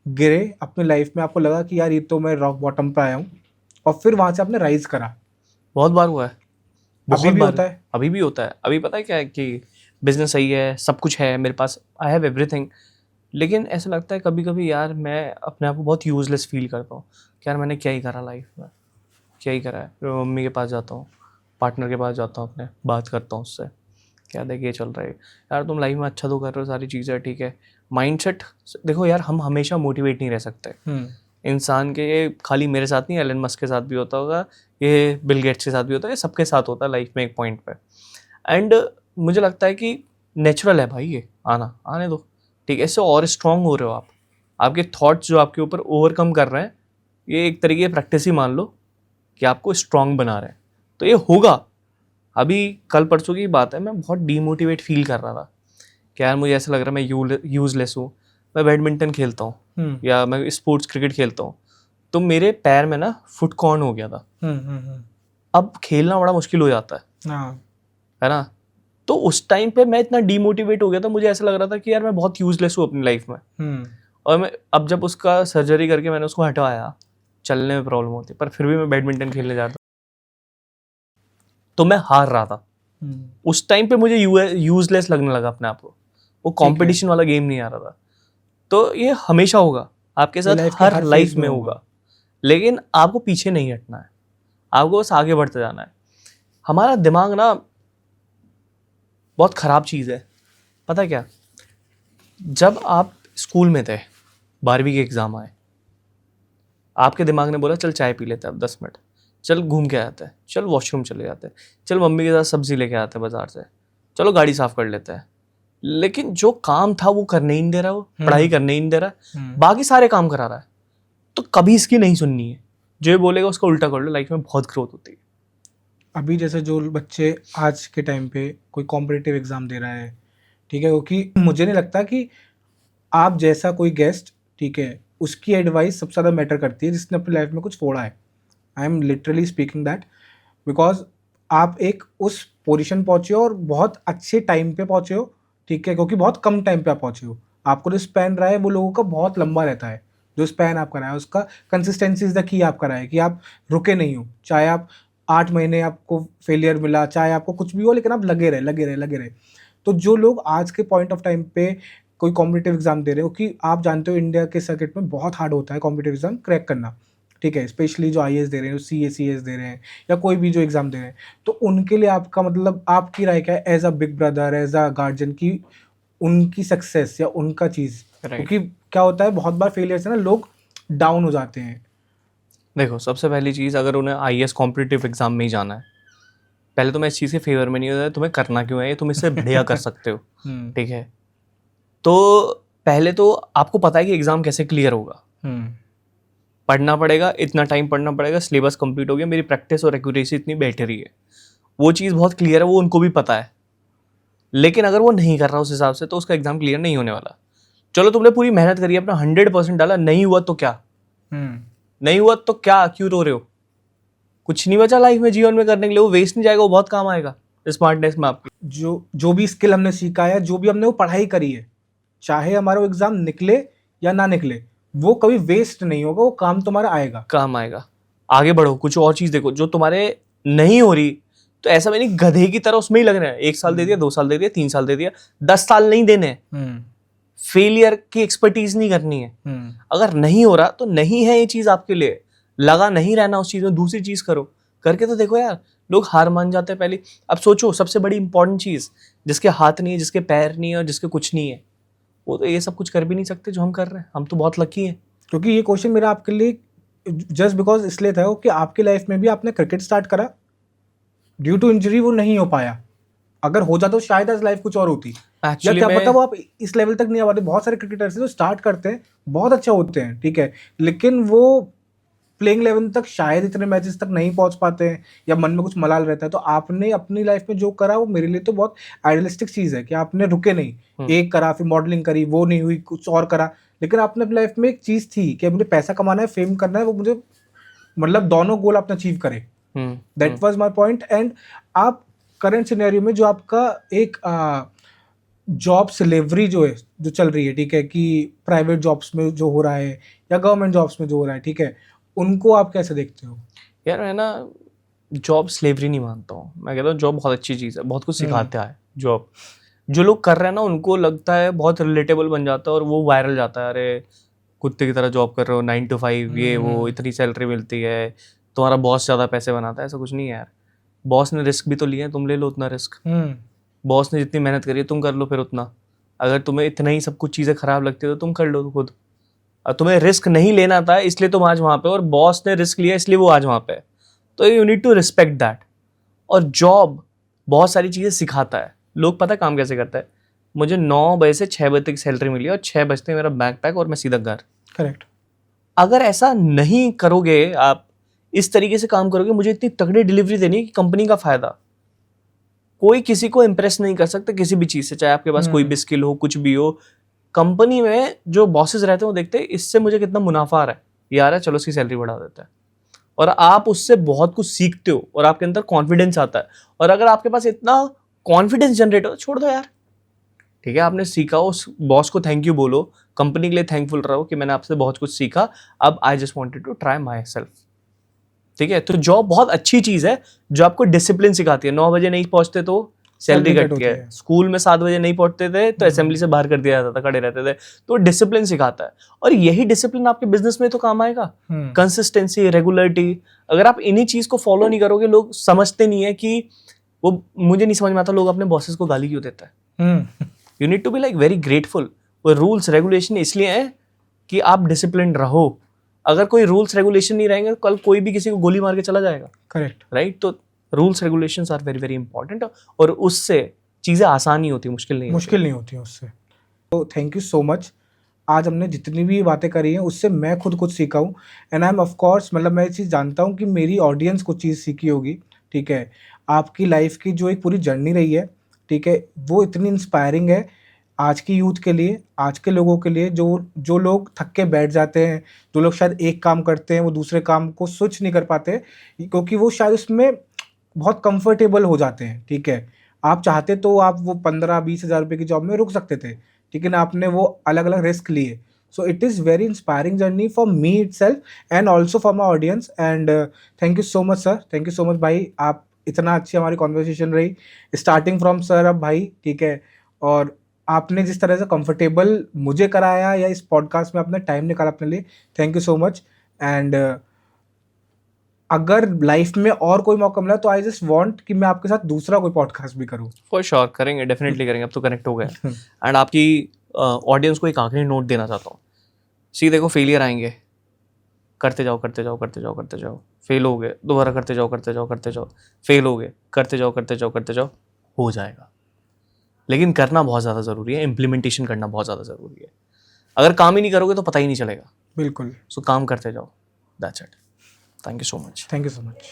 [SPEAKER 1] गिरे अपनी लाइफ में, आपको लगा कि यार ये तो मैं रॉक बॉटम पे आया हूँ, और फिर वहाँ से आपने राइज करा?
[SPEAKER 2] बहुत बार हुआ है,
[SPEAKER 1] अभी भी होता है?
[SPEAKER 2] अभी भी होता है। अभी पता है क्या है कि बिजनेस सही है, सब कुछ है मेरे पास, आई हैव एवरीथिंग, लेकिन ऐसा लगता है कभी कभी यार मैं अपने आप को बहुत यूजलेस फील करता हूँ कि यार मैंने क्या ही करा लाइफ में, क्या ही करा है। फिर मम्मी के पास जाता हूँ, पार्टनर के पास जाता हूँ, अपने बात करता हूँ उससे, क्या देखिए चल रहा है यार, तुम लाइफ में अच्छा तो कर रहे हो, सारी चीज़ें ठीक है। माइंडसेट देखो यार, हम हमेशा मोटिवेट नहीं रह सकते। इंसान के, ये खाली मेरे साथ नहीं, एलन मस्क के साथ भी होता होगा, ये बिल गेट्स के साथ भी होता है, ये सबके साथ होता है लाइफ में एक पॉइंट पे। एंड मुझे लगता है कि नेचुरल है भाई, ये आने दो, ठीक है। इससे और स्ट्रांग हो रहे हो आप, आपके थॉट्स जो आपके ऊपर ओवरकम कर रहे हैं, ये एक तरीके की प्रैक्टिस ही मान लो कि आपको स्ट्रांग बना रहे हैं। तो ये होगा। अभी कल परसों की बात है, मैं बहुत डीमोटिवेट फील कर रहा था कि यार मुझे ऐसा लग रहा है मैं यूजलेस हूँ। मैं बैडमिंटन खेलता हूँ या मैं स्पोर्ट्स क्रिकेट खेलता हूँ, तो मेरे पैर में ना फुट कॉर्न हो गया था। अब खेलना बड़ा मुश्किल हो जाता है ना। तो उस टाइम पे मैं इतना डीमोटिवेट हो गया था, मुझे ऐसा लग रहा था कि यार मैं बहुत यूजलेस हूँ अपनी लाइफ में। और मैं अब जब उसका सर्जरी करके मैंने उसको हटवाया, चलने में प्रॉब्लम होती है, पर फिर भी मैं बैडमिंटन खेलने जाता। तो मैं हार रहा था उस टाइम पे, मुझे यूजलेस लगने लगा अपने आप को, वो कंपटीशन वाला गेम नहीं आ रहा था। तो ये हमेशा होगा आपके साथ, हर लाइफ में होगा, लेकिन आपको पीछे नहीं हटना है, आपको बस आगे बढ़ते जाना है। हमारा दिमाग ना बहुत खराब चीज़ है, पता क्या? जब आप स्कूल में थे, 12वीं के एग्ज़ाम आए, आपके दिमाग ने बोला चल चाय पी लेते हैं अब 10 मिनट, चल घूम के आते हैं, चल वॉशरूम चले जाते हैं, चल मम्मी के साथ सब्जी लेके आते हैं बाजार से, चलो गाड़ी साफ कर लेते हैं। लेकिन जो काम था वो करने ही नहीं दे रहा, वो पढ़ाई करने ही नहीं दे रहा, बाकी सारे काम करा रहा है। तो कभी इसकी नहीं सुननी है, जो ये बोलेगा उसका उल्टा कर लो, लाइफ में बहुत ग्रोथ होती है।
[SPEAKER 1] अभी जैसे जो बच्चे आज के टाइम पे कोई कॉम्पिटिटिव एग्जाम दे रहा है, ठीक है, क्योंकि मुझे नहीं लगता कि आप जैसा कोई गेस्ट, ठीक है, उसकी एडवाइस सबसे ज़्यादा मैटर करती है जिसने अपनी लाइफ में कुछ फोड़ा है। I am literally speaking that, because आप एक उस पोजीशन पहुंचे हो और बहुत अच्छे टाइम पे पहुंचे हो, ठीक है, क्योंकि बहुत कम टाइम पे आप पहुंचे हो। आपको जो स्पैन रहा है वो लोगों का बहुत लंबा रहता है, जो स्पैन आपका रहा है उसका कंसिस्टेंसी इज द की आपका रहा है, कि आप रुके नहीं हो, चाहे आप 8 महीने आपको फेलियर मिला, चाहे आपको कुछ भी हो, लेकिन आप लगे रहे लगे रहे लगे रहे। तो जो लोग आज के पॉइंट ऑफ टाइम पे कोई कॉम्पिटिटिव एग्जाम दे रहे हो, कि आप जानते हो इंडिया के सर्किट में बहुत हार्ड होता है कॉम्पिटिटिव एग्जाम क्रैक करना, ठीक है, स्पेशली जो IAS दे रहे हैं, CA दे रहे हैं, या कोई भी जो एग्ज़ाम दे रहे हैं, तो उनके लिए आपका मतलब आपकी राय क्या है as a big brother, as a guardian, की उनकी सक्सेस या उनका चीज़? क्योंकि क्या होता है बहुत बार फेलियर से ना लोग डाउन हो जाते हैं।
[SPEAKER 2] देखो, सबसे पहली चीज़, अगर उन्हें IAS कॉम्पिटिटिव एग्जाम में ही जाना है, पहले तो मैं इस चीज़ के फेवर में नहीं होता, तुम्हें करना क्यों है, ये तुम इससे बढ़िया कर सकते हो, ठीक है। तो पहले तो आपको पता है कि एग्ज़ाम कैसे क्लियर होगा, पढ़ना पड़ेगा, इतना टाइम पढ़ना पड़ेगा, सिलेबस कंप्लीट हो गया, मेरी प्रैक्टिस और एक्यूरेसी इतनी बेटर ही है, वो चीज़ बहुत क्लियर है, वो उनको भी पता है। लेकिन अगर वो नहीं कर रहा उस हिसाब से, तो उसका एग्ज़ाम क्लियर नहीं होने वाला। चलो तुमने पूरी मेहनत करी, अपना 100% डाला, नहीं हुआ तो क्या? नहीं हुआ तो क्या, क्यों रो रहे हो? कुछ नहीं बचा लाइफ में, जीवन में करने के लिए, वो वेस्ट नहीं जाएगा, वो बहुत काम आएगा स्मार्टनेस में आपकी।
[SPEAKER 1] जो भी स्किल हमने सीखा है, जो भी हमने वो पढ़ाई करी है, चाहे हमारा वो एग्जाम निकले या ना निकले, वो कभी वेस्ट नहीं होगा, वो काम तुम्हारा आएगा,
[SPEAKER 2] काम आएगा। आगे बढ़ो, कुछ और चीज़ देखो जो तुम्हारे नहीं हो रही, तो ऐसा मैंने गधे की तरह उसमें ही लगना है। 1 साल दे दिया, 2 साल दे दिया, 3 साल दे दिया, 10 साल नहीं देने। फेलियर की एक्सपर्टीज नहीं करनी है। अगर नहीं हो रहा तो नहीं है ये चीज आपके लिए, लगा नहीं रहना उस चीज में, दूसरी चीज करो। करके तो देखो यार, लोग हार मान जाते हैं पहले। अब सोचो, सबसे बड़ी इंपॉर्टेंट चीज, जिसके हाथ नहीं है, जिसके पैर नहीं है और जिसके कुछ नहीं है, वो तो ये सब कुछ कर भी नहीं सकते जो हम कर रहे हैं। हम तो बहुत लकी हैं।
[SPEAKER 1] क्योंकि ये क्वेश्चन मेरा आपके लिए जस्ट बिकॉज इसलिए था कि आपकी लाइफ में भी आपने क्रिकेट स्टार्ट करा, ड्यू टू इंजरी वो नहीं हो पाया। अगर हो जाता तो शायद आज लाइफ कुछ और होती, या क्या पता वो आप इस लेवल तक नहीं आ पाते। बहुत सारे क्रिकेटर्स जो स्टार्ट करते हैं बहुत अच्छा होते हैं, ठीक है, लेकिन वो प्लेइंग लेवल तक शायद इतने मैचेस तक नहीं पहुंच पाते हैं, या मन में कुछ मलाल रहता है। तो आपने अपनी लाइफ में जो करा वो मेरे लिए तो बहुत आइडियलिस्टिक चीज़ है, कि आपने रुके नहीं, एक करा, फिर मॉडलिंग करी, वो नहीं हुई, कुछ और करा, लेकिन आपने अपनी लाइफ में एक चीज़ थी कि मुझे पैसा कमाना है, फेम करना है, वो मुझे मतलब दोनों गोल आपने अचीव करे। That was my point. And आप करंट सिनेरियो में जो आपका एक जॉब सिलेवरी जो है, जो चल रही है, ठीक है, कि प्राइवेट जॉब्स में जो हो रहा है या गवर्नमेंट जॉब्स में जो हो रहा है, ठीक है, उनको आप कैसे देखते हो?
[SPEAKER 2] यार मैं ना जॉब स्लेवरी नहीं मानता हूँ। मैं कहता हूँ जॉब बहुत अच्छी चीज़ है, बहुत कुछ सिखाता है जॉब। जो लोग कर रहे हैं ना, उनको लगता है बहुत रिलेटेबल बन जाता है और वो वायरल जाता है। अरे कुत्ते की तरह जॉब कर रहे हो, 9 to 5, ये वो, इतनी सैलरी मिलती है, तुम्हारा बॉस ज़्यादा पैसे बनाता है। ऐसा कुछ नहीं है यार। बॉस ने रिस्क भी तो लिया है, तुम ले लो उतना रिस्क। बॉस ने जितनी मेहनत करी है तुम कर लो फिर उतना। अगर तुम्हें इतना ही सब कुछ चीज़ें खराब लगती है तो तुम कर लो खुद। तुम्हें रिस्क नहीं लेना था इसलिए तुम आज वहाँ पे, और बॉस ने रिस्क लिया इसलिए वो आज वहाँ पे। तो you need to respect that. और जॉब बहुत सारी चीज़ें सिखाता है। लोग पता काम कैसे करता है, मुझे 9 बजे से 6 बजे तक की सैलरी मिली और 6 बजते मेरा बैग पैक और मैं सीधा घर।
[SPEAKER 1] करेक्ट।
[SPEAKER 2] अगर ऐसा नहीं करोगे, आप इस तरीके से काम करोगे, मुझे इतनी तगड़ी डिलीवरी देनी है कि कंपनी का फायदा। कोई किसी को इम्प्रेस नहीं कर सकता किसी भी चीज़ से, चाहे आपके पास कोई भी स्किल हो, कुछ भी हो। कंपनी में जो बॉसेस रहते हैं वो देखते हैं इससे मुझे कितना मुनाफा आ रहा है, ये आ रहा है, चलो उसकी सैलरी बढ़ा देता है। और आप उससे बहुत कुछ सीखते हो और आपके अंदर कॉन्फिडेंस आता है। और अगर आपके पास इतना कॉन्फिडेंस जनरेट हो, छोड़ दो यार, ठीक है, आपने सीखा, उस बॉस को थैंक यू बोलो, कंपनी के लिए थैंकफुल रहो कि मैंने आपसे बहुत कुछ सीखा, अब I just wanted to try myself. ठीक है, तो जॉब बहुत अच्छी चीज है जो आपको डिसिप्लिन सिखाती है। 9 बजे नहीं पहुंचते तो सैलरी
[SPEAKER 1] Salary cut
[SPEAKER 2] कटती है,
[SPEAKER 1] होती है।
[SPEAKER 2] स्कूल में 7 बजे नहीं पहुंचते थे तो असेंबली से बाहर कर दिया जाता था, खड़े रहते थे। तो डिसिप्लिन सिखाता है, और यही डिसिप्लिन आपके बिजनेस में तो काम आएगा। कंसिस्टेंसी, रेगुलरिटी, अगर आप इन्हीं चीज को फॉलो नहीं करोगे, लोग समझते नहीं है कि वो, मुझे नहीं समझ में आता लोग अपने बॉसेस को गाली क्यों देता है। You need to be like very grateful. वो रूल्स रेगुलेशन इसलिए है कि आप डिसिप्लिन रहो। अगर कोई रूल्स रेगुलेशन नहीं रहेंगे, कल कोई भी किसी को गोली मार के चला जाएगा।
[SPEAKER 1] करेक्ट।
[SPEAKER 2] राइट, तो rules regulations are very very important, और उससे चीजें आसान ही होती, मुश्किल नहीं
[SPEAKER 1] होती है उससे। तो थैंक यू सो मच। आज हमने जितनी भी बातें करी हैं उससे मैं खुद कुछ सीखा हूँ, and I am of course, मतलब मैं ये चीज़ जानता हूँ कि मेरी ऑडियंस कुछ चीज़ सीखी होगी। ठीक है, आपकी लाइफ की जो एक पूरी जर्नी रही है, ठीक है, वो इतनी इंस्पायरिंग है आज की यूथ के लिए, आज के लोगों के लिए, जो लोग थक के बैठ जाते हैं, जो लोग शायद एक काम करते हैं वो दूसरे काम को स्विच नहीं कर पाते क्योंकि वो शायद उसमें बहुत कंफर्टेबल हो जाते हैं। ठीक है, आप चाहते तो आप वो 15-20 हज़ार रुपये की जॉब में रुक सकते थे, लेकिन आपने वो अलग अलग रिस्क लिए। So it is very inspiring journey for me it self and also for my audience, and thank you so much sir, thank you so much भाई। आप इतना अच्छी हमारी कॉन्वर्सेशन रही, स्टार्टिंग फ्रॉम सर अब भाई। ठीक है, और आपने जिस तरह से कंफर्टेबल मुझे कराया या इस पॉडकास्ट में आपने टाइम निकाला अपने लिए, thank you so much. And अगर लाइफ में और कोई मौका मिला तो आई जस्ट वांट कि मैं आपके साथ दूसरा कोई पॉडकास्ट भी करूं।
[SPEAKER 2] फॉर श्योर करेंगे, डेफिनेटली करेंगे, अब तो कनेक्ट हो गए। एंड आपकी ऑडियंस को एक आखिरी नोट देना चाहता हूँ। सी देखो, फेलियर आएंगे, करते जाओ करते जाओ करते जाओ करते जाओ, फेल हो गए, दोबारा करते जाओ करते जाओ करते जाओ, फेल हो गए, करते जाओ करते जाओ करते जाओ, हो जाएगा। लेकिन करना बहुत ज़्यादा ज़रूरी है, इम्प्लीमेंटेशन करना बहुत ज़्यादा ज़रूरी है। अगर काम ही नहीं करोगे तो पता ही नहीं चलेगा।
[SPEAKER 1] बिल्कुल।
[SPEAKER 2] सो काम करते जाओ, that's it. Thank you so much.
[SPEAKER 1] Thank you so much.